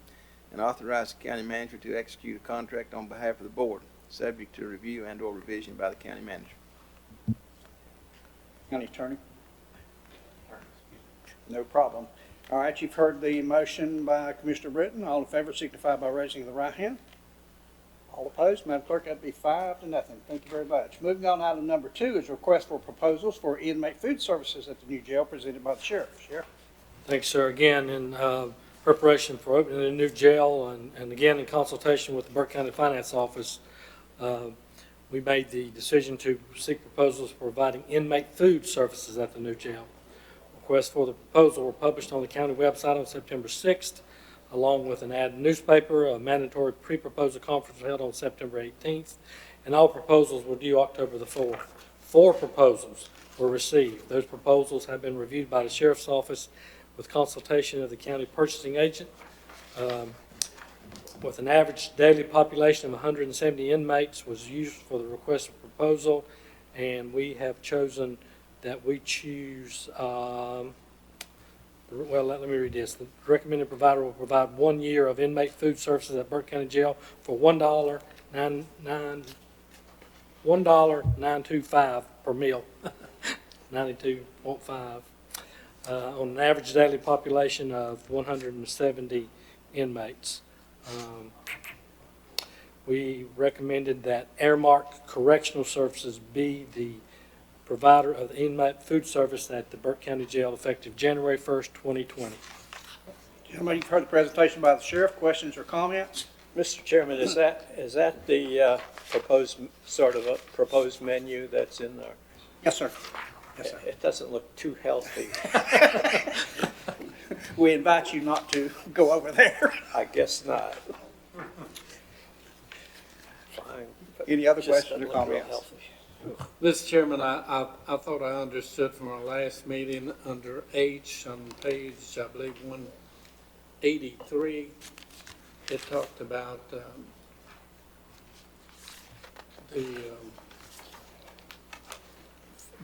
and authorize the county manager to execute a contract on behalf of the board, subject to review and/or revision by the county manager. County attorney? No problem. All right, you've heard the motion by Commissioner Britton. All in favor signify by raising the right hand. All opposed, Madam Clerk, that'd be 5-0. Thank you very much. Moving on, item number 2 is request for proposals for inmate food services at the new jail presented by the sheriff. Sheriff? Thanks, sir. Again, in preparation for opening a new jail and again in consultation with the Burke County Finance Office, we made the decision to seek proposals for providing inmate food services at the new jail. Requests for the proposal were published on the county website on September 6th, along with an ad in the newspaper. A mandatory pre-proposal conference was held on September 18th, and all proposals were due October the 4th. 4 proposals were received. Those proposals have been reviewed by the sheriff's office with consultation of the county purchasing agent. With an average daily population of 170 inmates was used for the request for proposal, and we have chosen that we choose, well, let me read this. The recommended provider will provide 1 year of inmate food services at Burke County Jail for $1.925 per meal, 92.5, on an average daily population of 170 inmates. We recommended that Airmark Correctional Services be the provider of the inmate food service at the Burke County Jail effective January 1st, 2020. Gentlemen, you've heard the presentation by the sheriff. Questions or comments? Mr. Chairman, is that the proposed, sort of a proposed menu that's in there? Yes, sir. Yes, sir. It doesn't look too healthy. We invite you not to go over there. I guess not. Fine. Any other Just questions or doesn't look real comments? healthy. Mr. Chairman, I thought I understood from our last meeting under H on page, I believe, 183, it talked about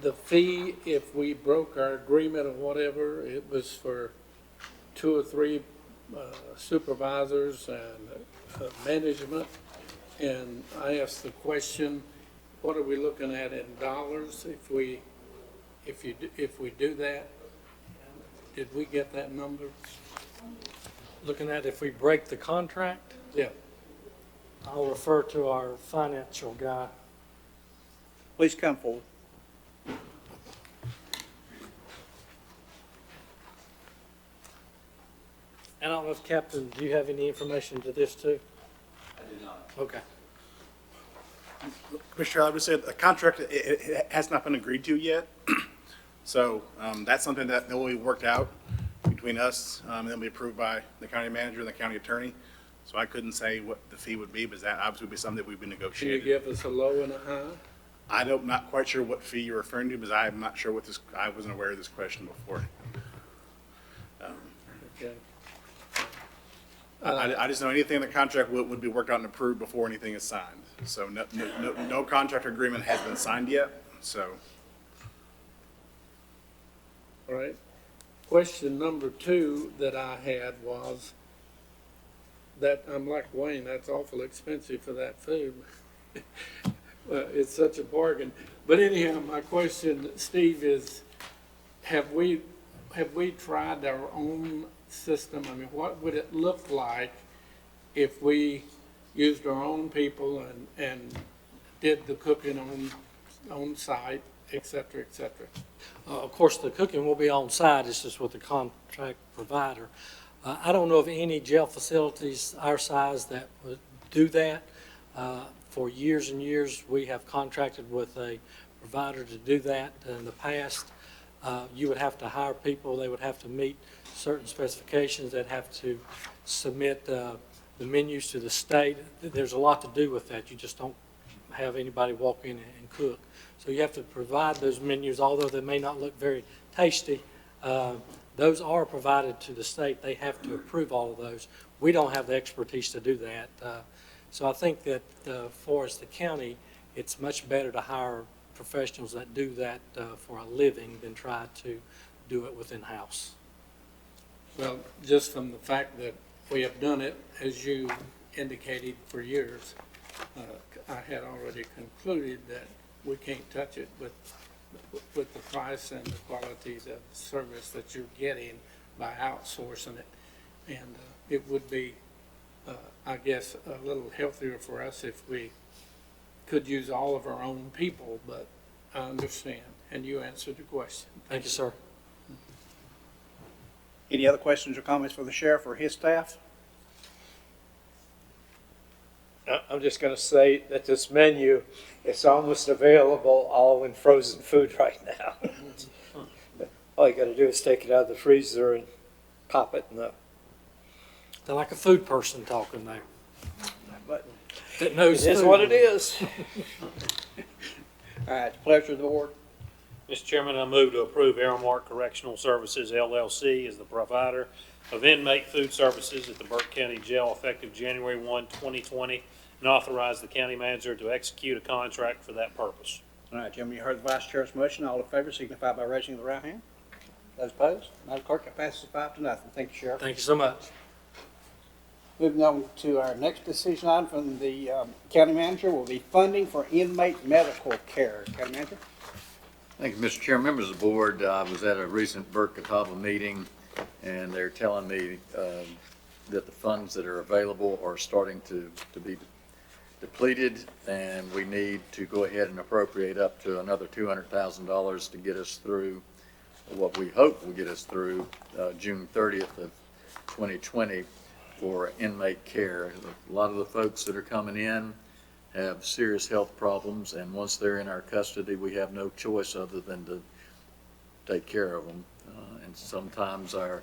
the fee if we broke our agreement or whatever. It was for 2 or 3 supervisors and management. And I asked the question, what are we looking at in dollars if we do that? Did we get that number? Looking at if we break the contract, Yeah. I'll refer to our financial guy. Please come forward. I don't know if Captain, do you have any information to this too? I do not. Okay. Commissioner, I would say the contract, it has not been agreed to yet. So that's something that will be worked out between us, and then be approved by the county manager and the county attorney. So I couldn't say what the fee would be, but that obviously would be something that we've been Can you negotiating. give us a low and a high? I'm not quite sure what fee you're referring to, because I'm not sure what this, I wasn't aware of this question before. Okay. I just know anything in the contract would be worked out and approved before anything is signed. So no contract agreement has been signed yet, so. All right. Question number 2 that I had was that I'm like Wayne, that's awful expensive for that food. Well, it's such a bargain. But anyhow, my question, Steve, is have we tried our own system? I mean, what would it look like if we used our own people and did the cooking on site, et cetera, et cetera? Of course, the cooking will be on site. It's just with the contract provider. I don't know of any jail facilities our size that would do that. For years and years, we have contracted with a provider to do that in the past. You would have to hire people, they would have to meet certain specifications, they'd have to submit the menus to the state. There's a lot to do with that. You just don't have anybody walk in and cook. So you have to provide those menus, although they may not look very tasty. Those are provided to the state. They have to approve all of those. We don't have the expertise to do that. So I think that for us, the county, it's much better to hire professionals that do that for a living than try to do it within-house. Well, just from the fact that we have done it, as you indicated, for years, I had already concluded that we can't touch it with the price and the quality of the service that you're getting by outsourcing it. And it would be, I guess, a little healthier for us if we could use all of our own people, but I understand, and you answered the question. Thank you, sir. Any other questions or comments for the sheriff or his staff? I'm just going to say that this menu is almost available all in frozen food right now. All you got to do is take it out of the freezer and pop it in the. They're like a food person talking there. But that knows it is food. what it is. All right, pleasure of the board. Mr. Chairman, I move to approve Aramark Correctional Services LLC as the provider of inmate food services at the Burke County Jail effective January 1, 2020, and authorize the county manager to execute a contract for that purpose. All right, gentlemen, you heard the vice chair's motion. All in favor signify by raising the right hand. Those opposed? Madam Clerk, that passes 5-0. Thank you, Sheriff. Thank you so much. Moving on to our next decision item from the county manager will be funding for inmate medical care. County manager? Thank you, Mr. Chair. Members of the board, I was at a recent BurkeCountyNC meeting, and they're telling me that the funds that are available are starting to be depleted, and we need to go ahead and appropriate up to another $200,000 to get us through what we hope will get us through June 30th of 2020 for inmate care. A lot of the folks that are coming in have serious health problems, and once they're in our custody, we have no choice other than to take care of them. And sometimes I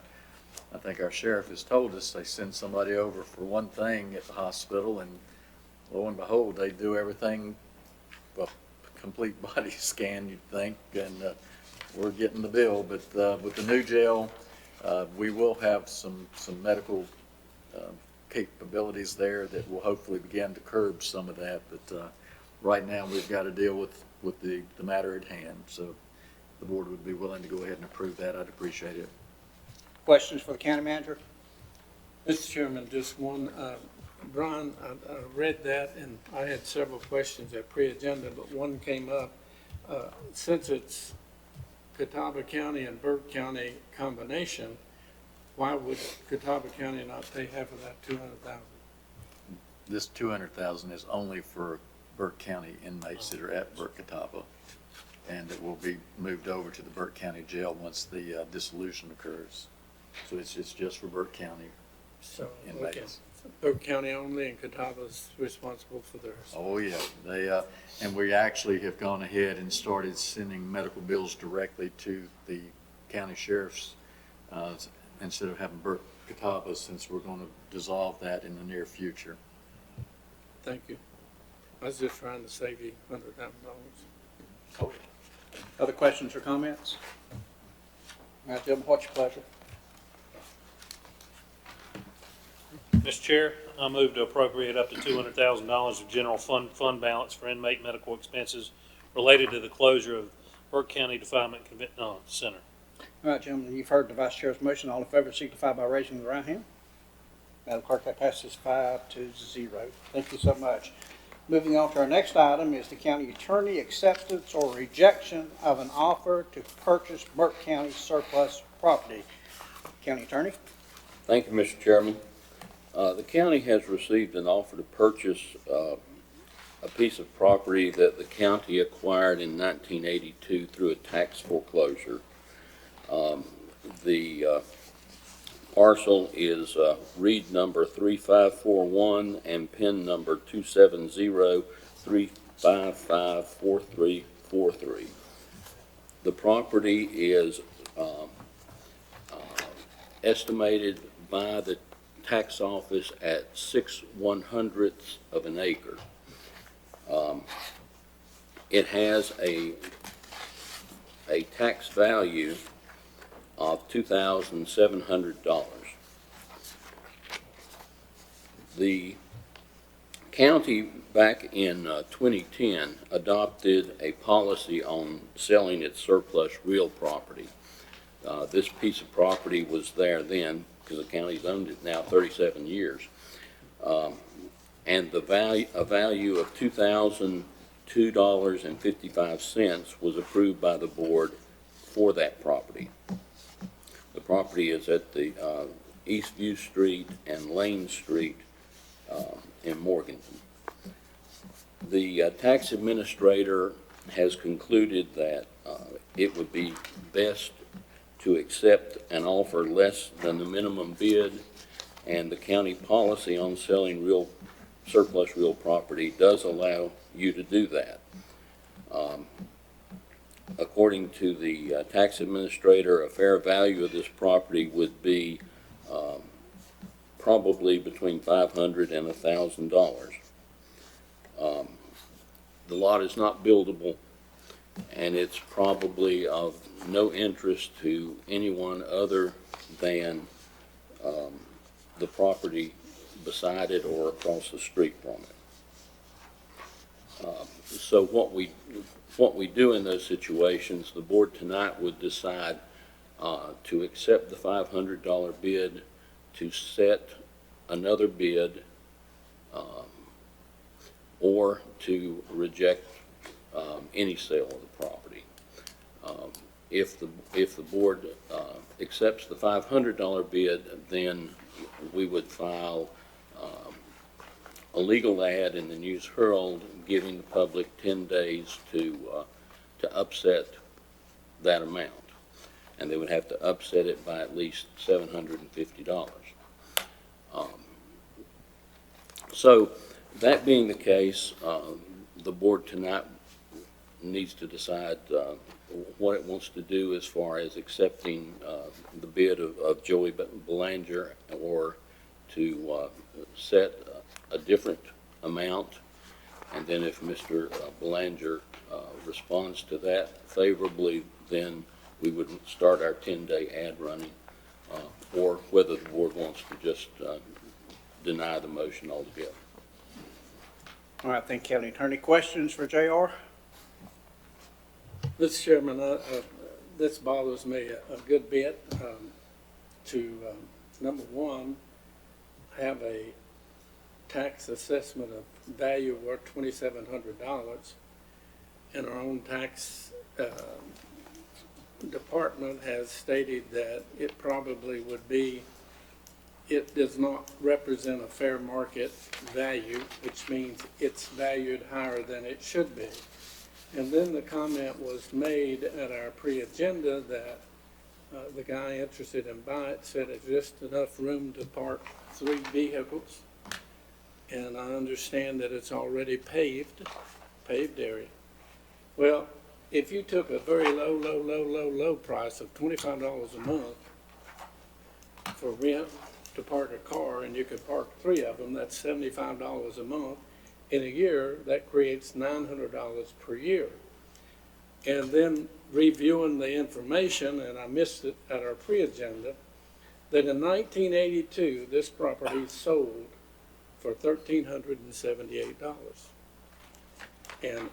think our sheriff has told us they send somebody over for one thing at the hospital, and lo and behold, they do everything, a complete body scan, you'd think, and we're getting the bill. But with the new jail, we will have some medical capabilities there that will hopefully begin to curb some of that. But right now, we've got to deal with the matter at hand. So if the board would be willing to go ahead and approve that, I'd appreciate it. Questions for the county manager? Mr. Chairman, just one. Brian, I read that, and I had several questions at pre-agenda, but one came up. Since it's Catawba County and Burke County combination, why would Catawba County not pay half of that $200,000? This $200,000 is only for Burke County inmates that are at BurkeCounty, and it will be moved over to the Burke County Jail once the dissolution occurs. So it's just for Burke County inmates. Okay. Burke County only, and Catawba's responsible for theirs. Oh, yeah. They, and we actually have gone ahead and started sending medical bills directly to the county sheriffs instead of having BurkeCounty, since we're going to dissolve that in the near future. Thank you. I was just trying to save you $100,000. Other questions or comments? All right, gentlemen, what's your pleasure? Mr. Chair, I move to appropriate up to $200,000 of general fund balance for inmate medical expenses related to the closure of Burke County Defilement Center. All right, gentlemen, you've heard the vice chair's motion. All in favor signify by raising the right hand. Madam Clerk, that passes 5-0. Thank you so much. Moving on to our next item is the county attorney acceptance or rejection of an offer to purchase Burke County surplus property. County attorney. Thank you, Mr. Chairman. The county has received an offer to purchase a piece of property that the county acquired in 1982 through a tax foreclosure. The parcel is read number 3541 and PIN number 270-355-4343. The property is estimated by the tax office at 6/100 of an acre. It has a tax value of $2,700. The county back in 2010 adopted a policy on selling its surplus real property. This piece of property was there then because the county's owned it now 37 years. And a value of $2,002.55 was approved by the board for that property. The property is at the Eastview Street and Lane Street in Morganton. The tax administrator has concluded that it would be best to accept an offer less than the minimum bid, and the county policy on selling surplus real property does allow you to do that. According to the tax administrator, a fair value of this property would be probably between $500 and $1,000. The lot is not buildable, and it's probably of no interest to anyone other than the property beside it or across the street from it. So what we do in those situations, the board tonight would decide to accept the $500 bid, to set another bid, or to reject any sale of the property. If the board accepts the $500 bid, then we would file a legal ad in the News Herald giving the public 10 days to upset that amount. And they would have to upset it by at least $750. So that being the case, the board tonight needs to decide what it wants to do as far as accepting the bid of Joey Belanger, or to set a different amount. And then if Mr. Belanger responds to that favorably, then we would start our 10-day ad running, or whether the board wants to just deny the motion altogether. All right, thank you. County Attorney, questions for JR? Mr. Chairman, this bothers me a good bit, to, number one, have a tax assessment of value worth $2,700, and our own tax department has stated that it probably would be, it does not represent a fair market value, which means it's valued higher than it should be. And then the comment was made at our pre-agenda that the guy interested in buying it said it's just enough room to park 3 vehicles. And I understand that it's already paved area. Well, if you took a very low price of $25 a month for rent to park a car, and you could park 3 of them, that's $75 a month. In a year, that creates $900 per year. And then reviewing the information, and I missed it at our pre-agenda, that in 1982, this property sold for $1,378. And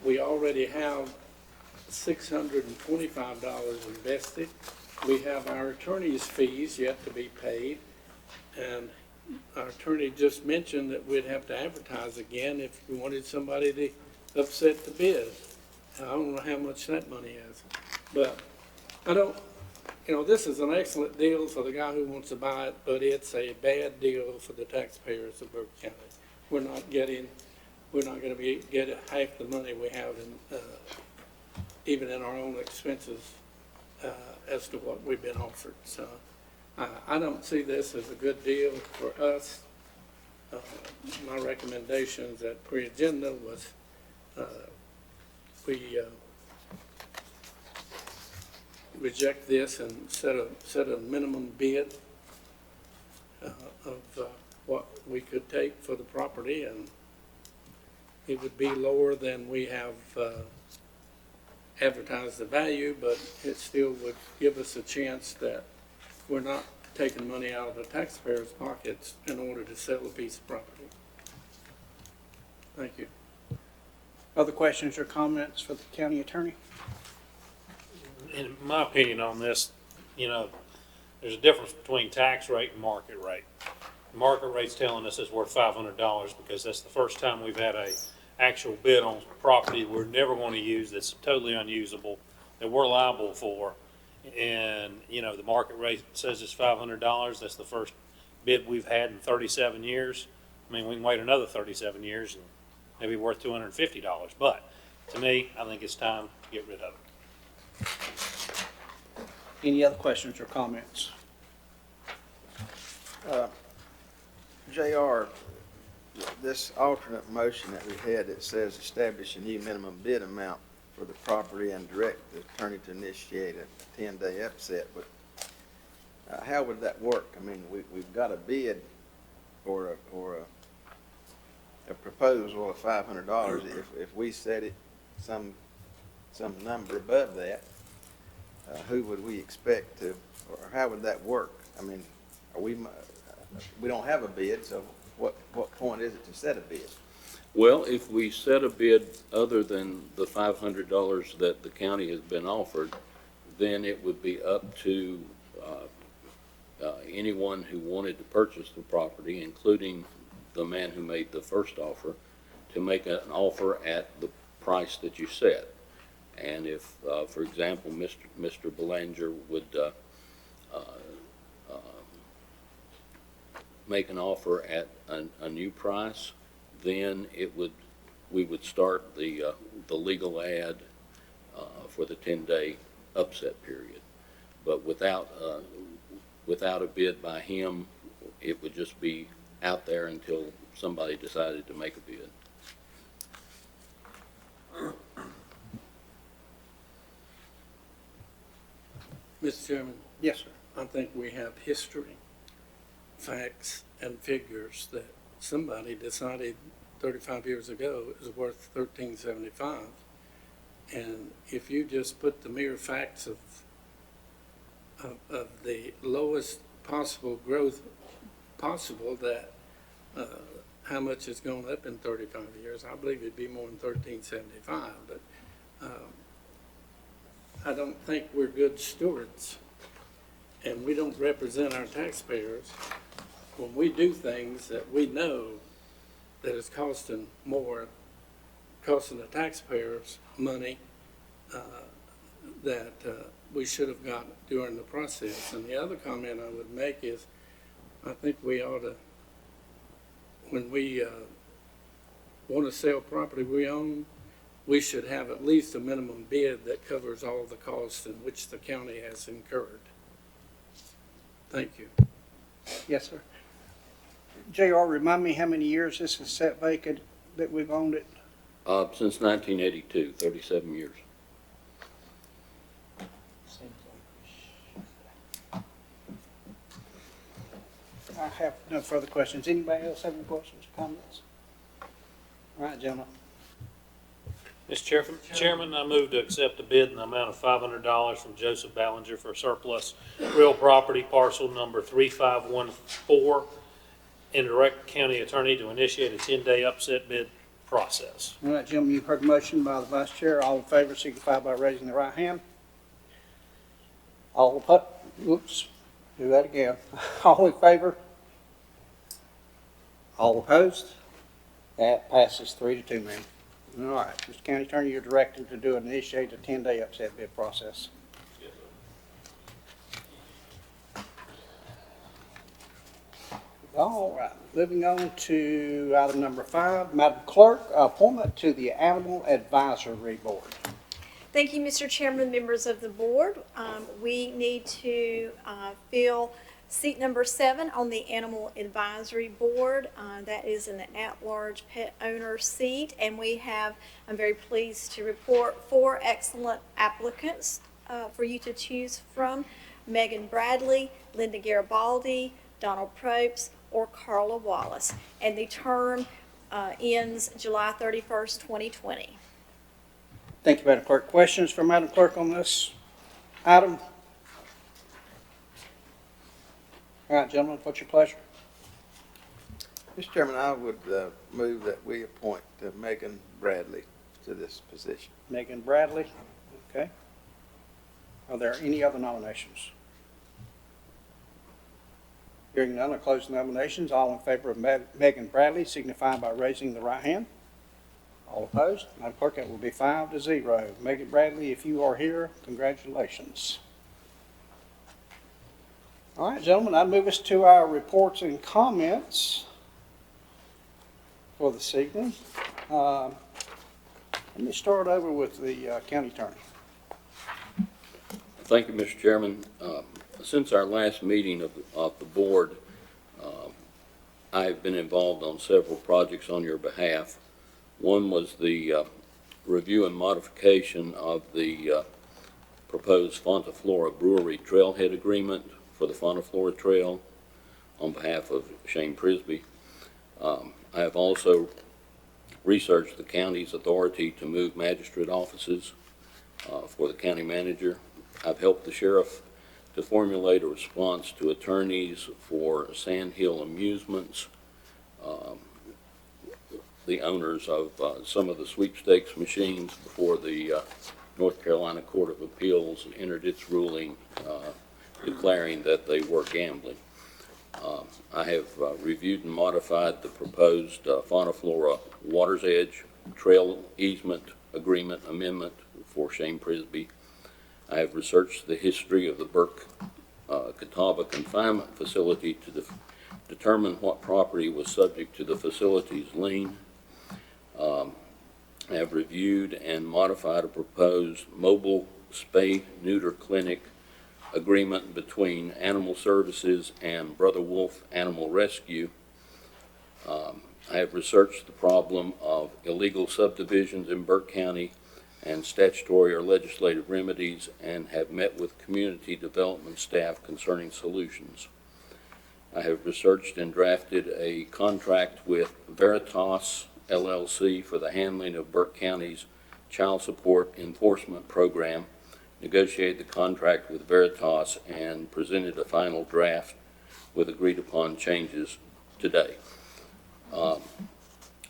we already have $625 invested. We have our attorney's fees yet to be paid, and our attorney just mentioned that we'd have to advertise again if we wanted somebody to upset the bid. I don't know how much that money is, but I don't, this is an excellent deal for the guy who wants to buy it, but it's a bad deal for the taxpayers of Burke County. We're not going to get half the money we have in, even in our own expenses, as to what we've been offered. So I don't see this as a good deal for us. My recommendations at pre-agenda was we reject this and set a minimum bid of what we could take for the property, and it would be lower than we have advertised the value, but it still would give us a chance that we're not taking money out of the taxpayers' pockets in order to sell a piece of property. Thank you. Other questions or comments for the county attorney? In my opinion on this, there's a difference between tax rate and market rate. Market rate's telling us it's worth $500 because that's the first time we've had a actual bid on property we're never going to use, that's totally unusable, that we're liable for. And, the market rate says it's $500. That's the first bid we've had in 37 years. I mean, we can wait another 37 years and maybe worth $250. But to me, I think it's time to get rid of it. Any other questions or comments? JR, this alternate motion that we had that says establish a new minimum bid amount for the property and direct the attorney to initiate a 10-day upset, but how would that work? I mean, we've got a bid or a proposal of $500. If we set it some number above that, who would we expect to, or how would that work? I mean, we don't have a bid, so what point is it to set a bid? Well, if we set a bid other than the $500 that the county has been offered, then it would be up to anyone who wanted to purchase the property, including the man who made the first offer, to make an offer at the price that you set. And if, for example, Mr. Belanger would make an offer at a new price, then we would start the legal ad for the 10-day upset period. But without a bid by him, it would just be out there until somebody decided to make a bid. Mr. Chairman? Yes, sir. I think we have history, facts, and figures that somebody decided 35 years ago is worth $13.75. And if you just put the mere facts of the lowest possible growth possible, that how much has gone up in 35 years, I believe it'd be more than $13.75. But I don't think we're good stewards, and we don't represent our taxpayers when we do things that we know that is costing the taxpayers money that we should have gotten during the process. And the other comment I would make is, I think we ought to, when we want to sell property we own, we should have at least a minimum bid that covers all the costs in which the county has incurred. Thank you. Yes, sir. JR, remind me how many years this is set vacant that we've owned it? Since 1982, 37 years. I have no further questions. Anybody else have any questions or comments? All right, gentlemen. Mr. Chairman, I move to accept the bid in the amount of $500 from Joseph Ballinger for surplus real property parcel number 3514 and direct the county attorney to initiate a 10-day upset bid process. All right, gentlemen, you've heard the motion by the vice chair. All in favor signify by raising the right hand. All opposed? Whoops, do that again. All in favor? All opposed? That passes 3-2, ma'am. All right, Mr. County Attorney, you're directed to initiate a 10-day upset bid process. All right, moving on to item number 5, Madam Clerk, appointment to the Animal Advisory Board. Thank you, Mr. Chairman, members of the board. We need to fill Seat number 7 on the Animal Advisory Board, that is an at-large pet owner seat, and we have, I'm very pleased to report, 4 excellent applicants for you to choose from: Megan Bradley, Linda Garibaldi, Donald Probst, or Carla Wallace. And the term ends July 31st, 2020. Thank you, Madam Clerk. Questions for Madam Clerk on this item? All right, gentlemen, what's your pleasure? Mr. Chairman, I would move that we appoint Megan Bradley to this position. Megan Bradley, okay. Are there any other nominations? Hearing none, I'll close the nominations. All in favor of Megan Bradley signify by raising the right hand. All opposed? Madam Clerk, that will be 5-0. Megan Bradley, if you are here, congratulations. All right, gentlemen, I'd move us to our reports and comments for this evening. Let me start over with the county attorney. Thank you, Mr. Chairman. Since our last meeting of the board, I've been involved on several projects on your behalf. One was the review and modification of the proposed Fonta Flora Brewery Trailhead Agreement for the Fonta Flora Trail on behalf of Shane Prisby. I have also researched the county's authority to move magistrate offices for the county manager. I've helped the sheriff to formulate a response to attorneys for Sand Hill Amusements, the owners of some of the sweepstakes machines, before the North Carolina Court of Appeals entered its ruling declaring that they were gambling. I have reviewed and modified the proposed Fauna Flora Water's Edge Trail Easement Agreement Amendment for Shane Prisby. I have researched the history of the Burke Catawba Confinement Facility to determine what property was subject to the facility's lien. I have reviewed and modified a proposed mobile spay-neuter clinic agreement between Animal Services and Brother Wolf Animal Rescue. I have researched the problem of illegal subdivisions in Burke County and statutory or legislative remedies, and have met with community development staff concerning solutions. I have researched and drafted a contract with Veritas LLC for the handling of Burke County's child support enforcement program, negotiated the contract with Veritas, and presented a final draft with agreed upon changes today.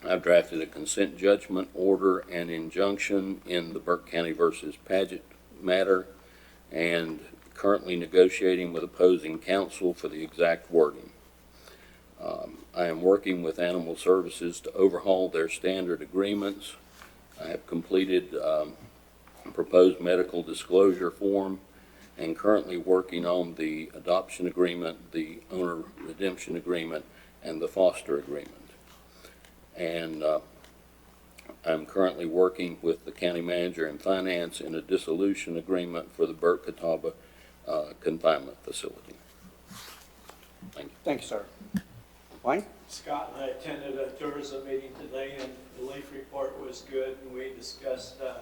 I've drafted a consent judgment order and injunction in the Burke County versus Paget matter, and currently negotiating with opposing counsel for the exact wording. I am working with Animal Services to overhaul their standard agreements. I have completed a proposed medical disclosure form, and currently working on the adoption agreement, the owner redemption agreement, and the foster agreement. And I'm currently working with the county manager and finance in a dissolution agreement for the Burke Catawba confinement facility. Thank you. Thank you, sir. Wayne? Scott and I attended a tourism meeting today, and the leaf report was good, and we discussed the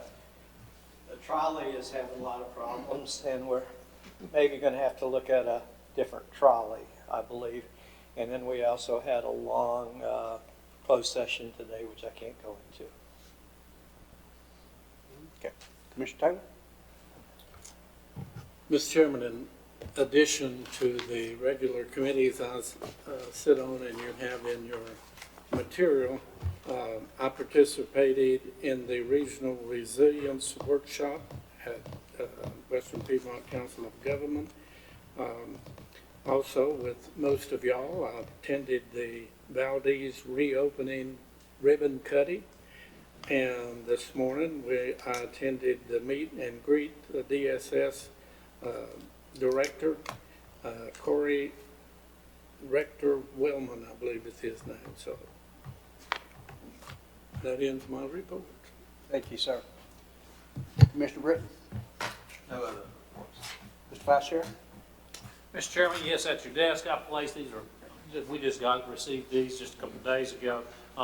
trolley is having a lot of problems, and we're maybe going to have to look at a different trolley, I believe. And then we also had a long closed session today, which I can't go into. Okay. Commissioner Taylor? Mr. Chairman, in addition to the regular committees I sit on and you have in your material, I participated in the Regional Resilience Workshop at Western Piedmont Council of Government. Also, with most of y'all, I attended the Valdez reopening ribbon cutting. And this morning, I attended the meet and greet the DSS director, Corey Rector Wellman, I believe is his name. So that ends my report. Thank you, sir. Commissioner Britton? No other. Mr. Vice Chair? Mr. Chairman, yes, at your desk, I placed these, we just received these just a couple of days ago.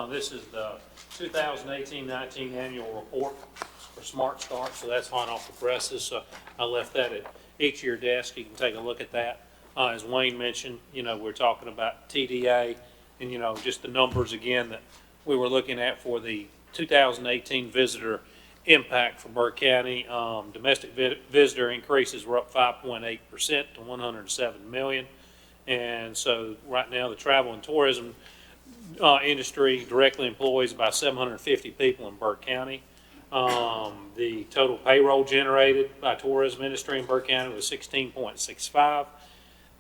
This is the 2018-19 annual report for Smart Start, so that's hot off the presses. So I left that at each of your desk. You can take a look at that. As Wayne mentioned, we're talking about TDA and, just the numbers again that we were looking at for the 2018 visitor impact for Burke County. Domestic visitor increases were up 5.8% to 107 million. And so right now the travel and tourism industry directly employs about 750 people in Burke County. The total payroll generated by tourism industry in Burke County was 16.65.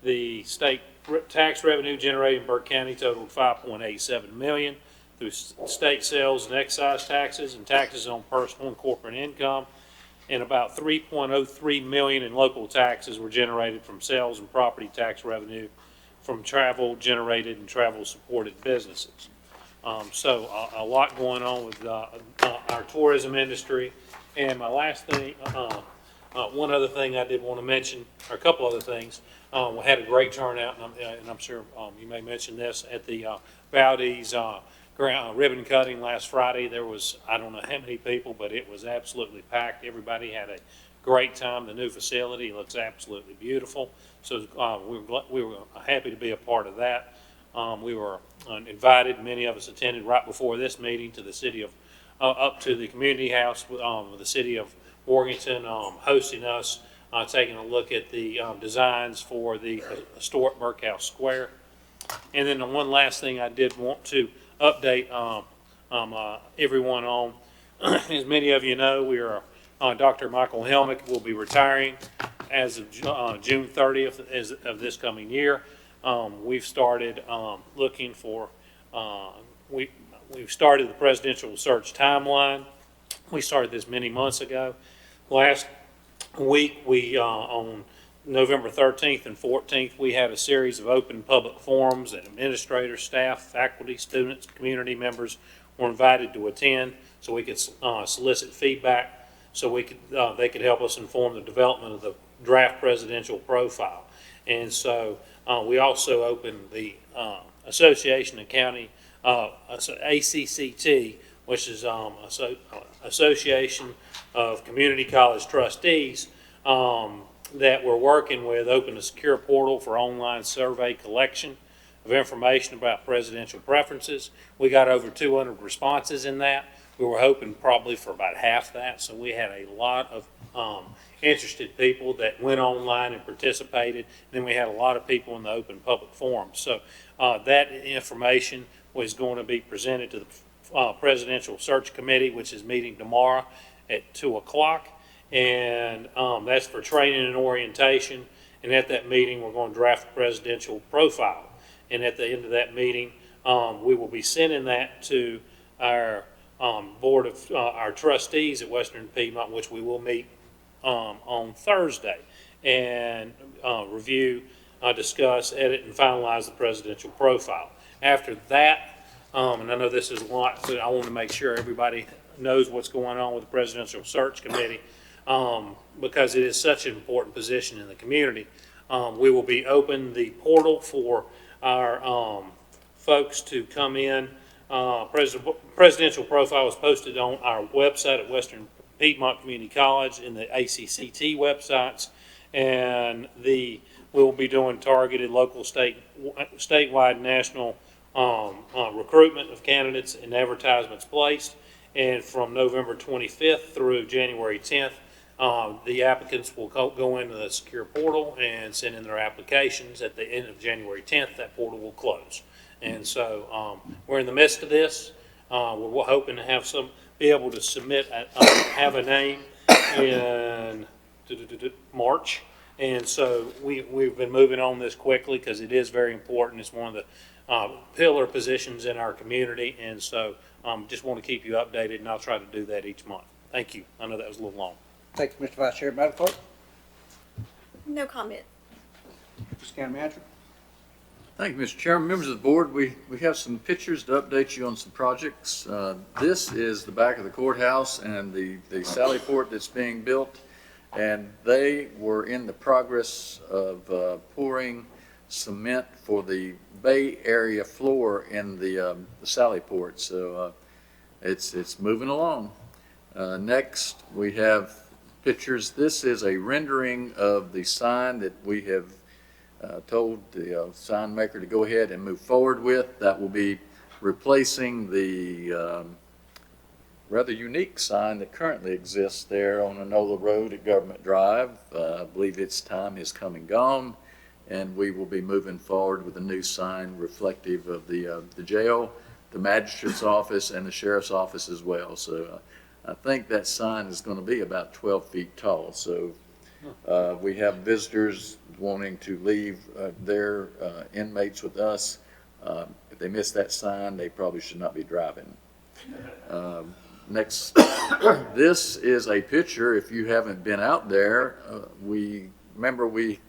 The state tax revenue generated in Burke County totaled 5.87 million through state sales and excise taxes and taxes on personal and corporate income, and about 3.03 million in local taxes were generated from sales and property tax revenue from travel generated and travel supported businesses. So a lot going on with our tourism industry. And my last thing, one other thing I did want to mention, or a couple other things. We had a great turnout, and I'm sure you may mention this, at the Valdez ribbon cutting last Friday. There was, I don't know how many people, but it was absolutely packed. Everybody had a great time. The new facility looks absolutely beautiful. So we were happy to be a part of that. We were invited, many of us attended right before this meeting, to the city of, up to the community house with the city of Morganton hosting us, taking a look at the designs for the historic Burkehouse Square. And then the one last thing I did want to update everyone on, as many of you know, we are Dr. Michael Helmick will be retiring as of June 30th of this coming year. We've started looking for, we've started the presidential search timeline. We started this many months ago. Last week, we on November 13th and 14th, we had a series of open public forums that administrators, staff, faculty, students, community members were invited to attend so we could solicit feedback, so we could they could help us inform the development of the draft presidential profile. And so we also opened the Association of County, ACCT, which is Association of Community College Trustees, that we're working with, opened a secure portal for online survey collection of information about presidential preferences. We got over 200 responses in that. We were hoping probably for about half that, so we had a lot of interested people that went online and participated. And then we had a lot of people in the open public forum. So that information was going to be presented to the Presidential Search Committee, which is meeting tomorrow at 2 o'clock. And that's for training and orientation. And at that meeting, we're going to draft a presidential profile. And at the end of that meeting, we will be sending that to our board of our trustees at Western Piedmont, which we will meet on Thursday, and review, discuss, edit, and finalize the presidential profile. After that, and I know this is a lot, but I want to make sure everybody knows what's going on with the Presidential Search Committee, because it is such an important position in the community. We will be open the portal for our folks to come in. Presidential profile is posted on our website at Western Piedmont Community College in the ACCT websites, and we will be doing targeted local, statewide, national recruitment of candidates and advertisements placed. And from November 25th through January 10th, the applicants will go into the secure portal and send in their applications. At the end of January 10th, that portal will close. And so we're in the midst of this. We're hoping to have be able to submit, have a name in March. And so we've been moving on this quickly because it is very important. It's one of the pillar positions in our community. And so just want to keep you updated, and I'll try to do that each month. Thank you. I know that was a little long. Thank you, Mr. Vice Chair. Madam Clerk? No comment. Mr. County Manager? Thank you, Mr. Chairman. Members of the board, we have some pictures to update you on some projects. This is the back of the courthouse and the Sally Port that's being built. And they were in the progress of pouring cement for the Bay Area floor in the Sallyport. So it's moving along. Next, we have pictures. This is a rendering of the sign that we have told the sign maker to go ahead and move forward with. That will be replacing the rather unique sign that currently exists there on Enola Road at Government Drive. I believe its time has come and gone, and we will be moving forward with a new sign reflective of the jail, the magistrate's office, and the sheriff's office as well. So I think that sign is going to be about 12 feet tall. So we have visitors wanting to leave their inmates with us. If they miss that sign, they probably should not be driving. Next, this is a picture. If you haven't been out there, we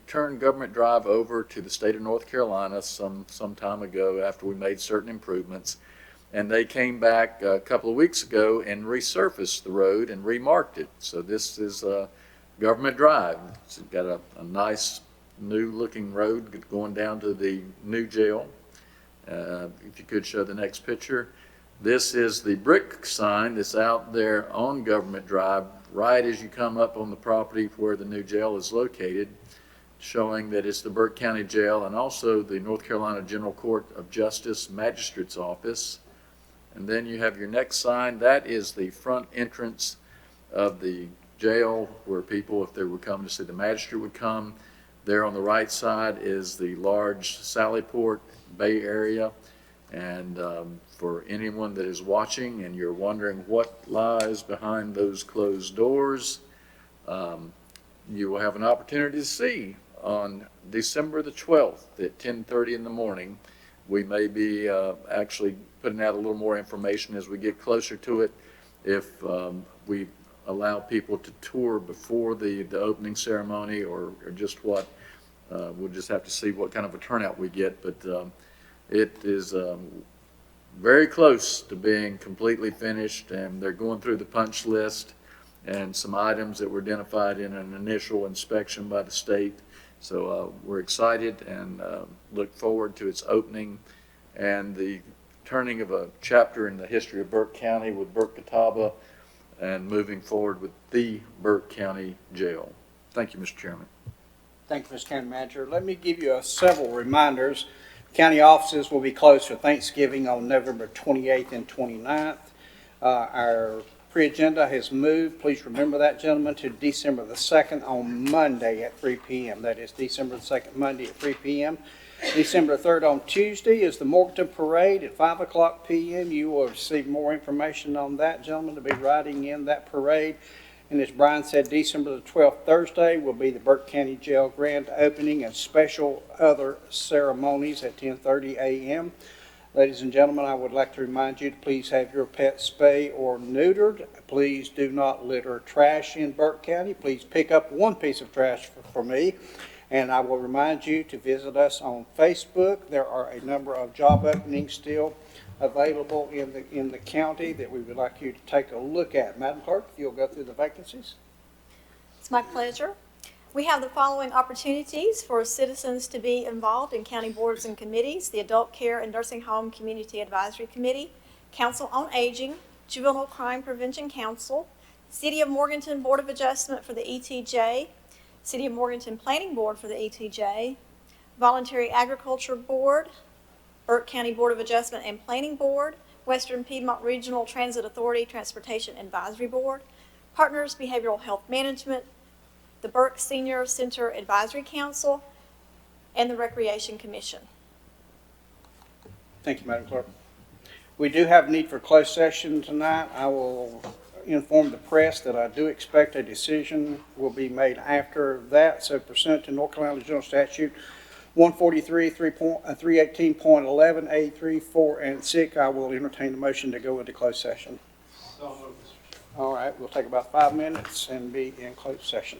turned Government Drive over to the state of North Carolina some time ago after we made certain improvements, and they came back a couple of weeks ago and resurfaced the road and remarked it. So this is Government Drive. It's got a nice new looking road going down to the new jail. If you could show the next picture. This is the brick sign that's out there on Government Drive, right as you come up on the property where the new jail is located, showing that it's the Burke County Jail and also the North Carolina General Court of Justice Magistrate's Office. And then you have your next sign. That is the front entrance of the jail where people, if they were coming to see the magistrate, would come. There on the right side is the large Sallyport Bay Area. And for anyone that is watching and you're wondering what lies behind those closed doors, you will have an opportunity to see on December the 12th at 10:30 in the morning. We may be actually putting out a little more information as we get closer to it. If we allow people to tour before the opening ceremony or just what, we'll just have to see what kind of a turnout we get. But it is very close to being completely finished, and they're going through the punch list and some items that were identified in an initial inspection by the state. So we're excited and look forward to its opening and the turning of a chapter in the history of Burke County with BurkeCountyNC and moving forward with the Burke County Jail. Thank you, Mr. Chairman. Thank you, Mr. County Manager. Let me give you several reminders. County offices will be closed for Thanksgiving on November 28th and 29th. Our pre-agenda has moved. Please remember that, gentlemen, to December the 2nd on Monday at 3 p.m. That is December the 2nd, Monday at 3 p.m. December the 3rd on Tuesday is the Morganton Parade at 5 o'clock p.m. You will receive more information on that, gentlemen, to be riding in that parade. And as Brian said, December the 12th, Thursday, will be the Burke County Jail grand opening and special other ceremonies at 10:30 a.m. Ladies and gentlemen, I would like to remind you to please have your pet spayed or neutered. Please do not litter trash in Burke County. Please pick up one piece of trash for me. And I will remind you to visit us on Facebook. There are a number of job openings still available in the county that we would like you to take a look at. Madam Clerk, if you'll go through the vacancies. It's my pleasure. We have the following opportunities for citizens to be involved in county boards and committees: the Adult Care and Nursing Home Community Advisory Committee, Council on Aging, Juvenile Crime Prevention Council, City of Morganton Board of Adjustment for the ETJ, City of Morganton Planning Board for the ETJ, Voluntary Agriculture Board, Burke County Board of Adjustment and Planning Board, Western Piedmont Regional Transit Authority Transportation Advisory Board, Partners Behavioral Health Management, the Burke Senior Center Advisory Council, and the Recreation Commission. Thank you, Madam Clerk. We do have need for closed session tonight. I will inform the press that I do expect a decision will be made after that. So pursuant to North Carolina General Statute 143, 318.11, A3, 4, and 6, I will entertain a motion to go into closed session. All right, we'll take about 5 minutes and be in closed session.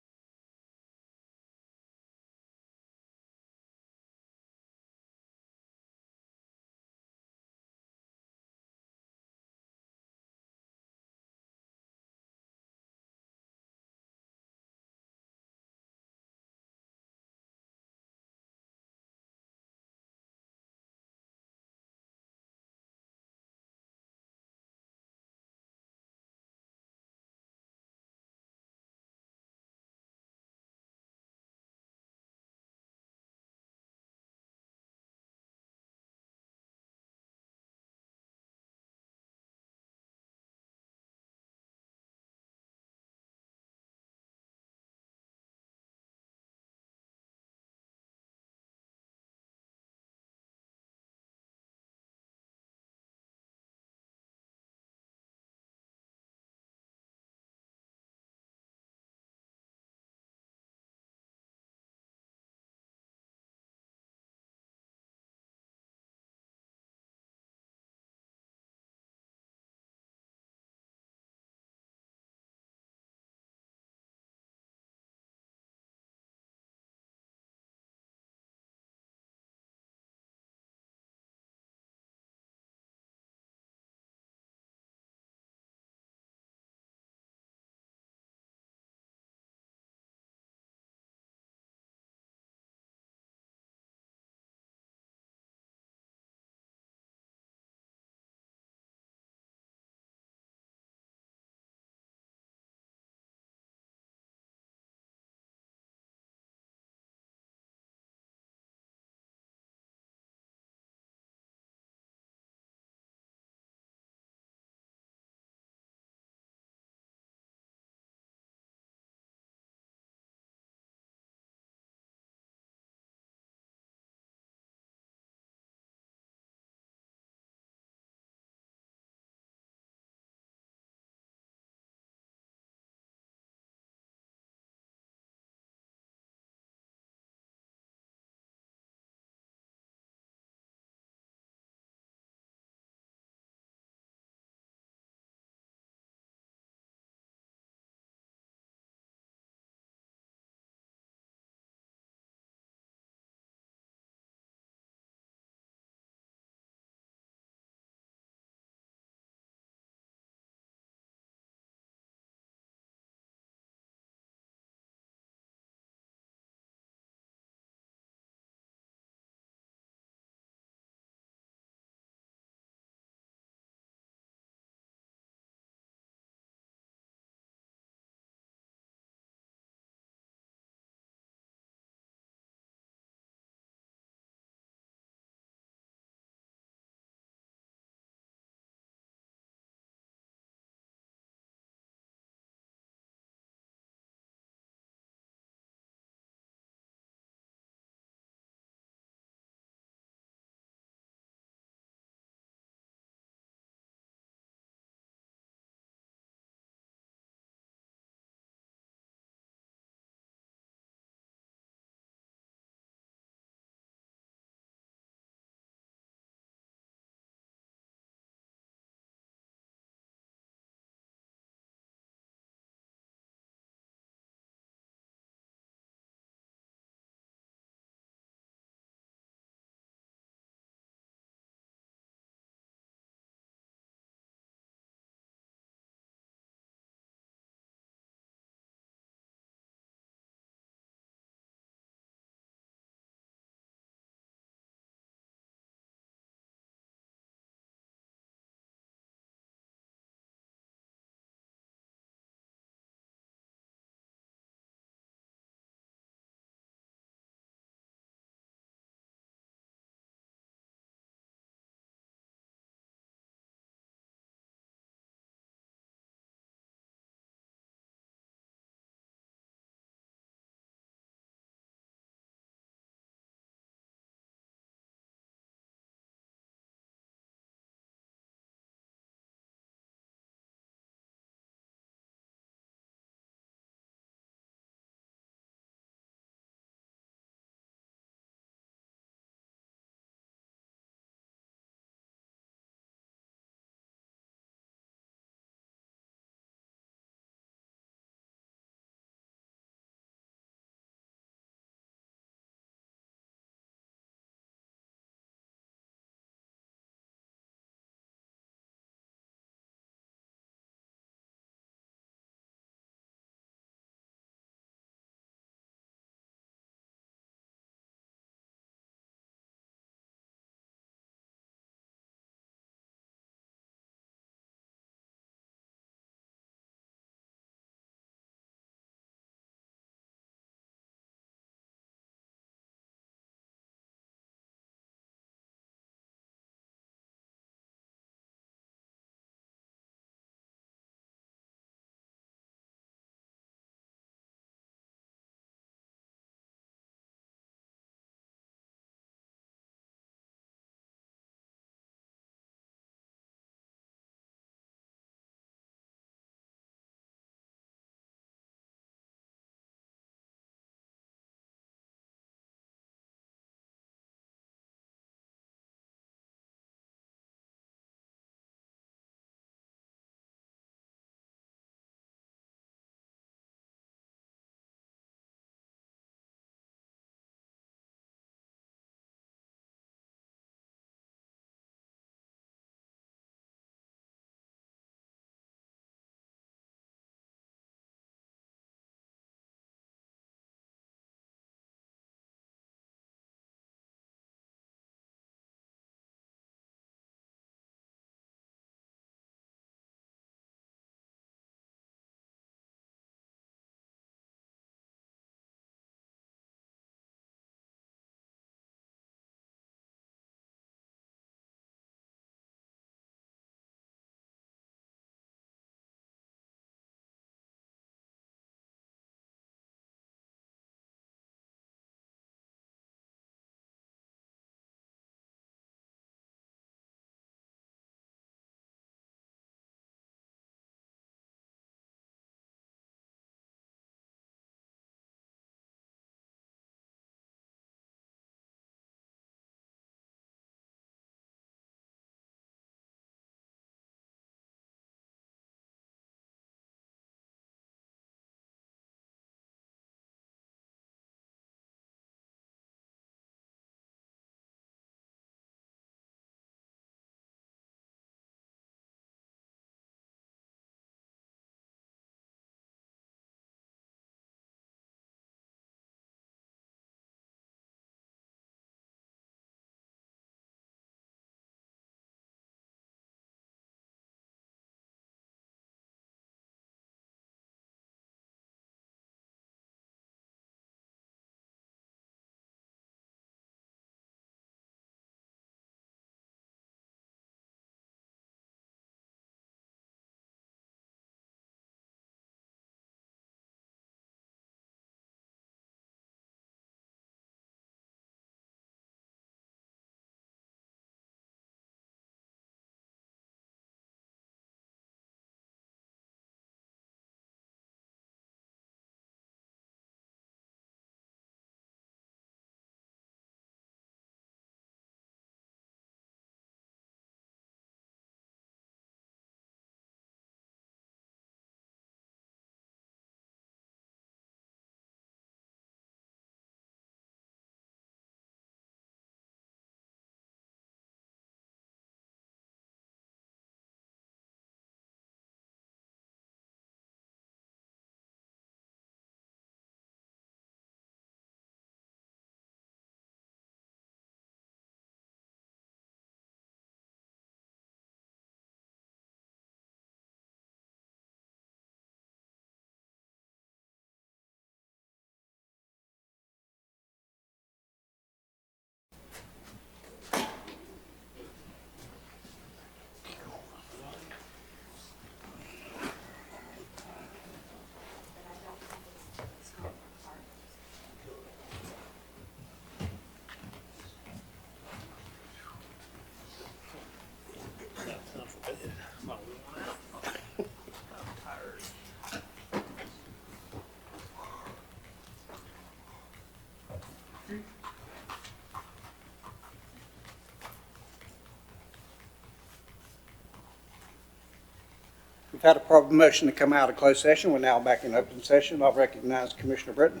We've had a proper motion to come out of closed session. We're now back in open session. I'll recognize Commissioner Britton.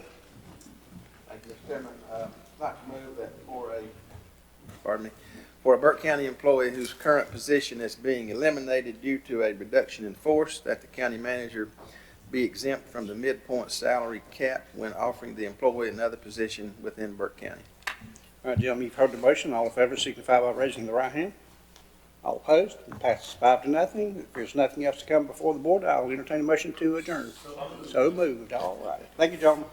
Thank you, Mr. Chairman. I'd like to move that for a Burke County employee whose current position is being eliminated due to a reduction in force, that the county manager be exempt from the midpoint salary cap when offering the employee another position within Burke County. All right, gentlemen, you've heard the motion. All in favor signify by raising the right hand. All opposed? It passes 5-0. If there's nothing else to come before the board, I'll entertain a motion to adjourn. So moved. All right. Thank you, gentlemen.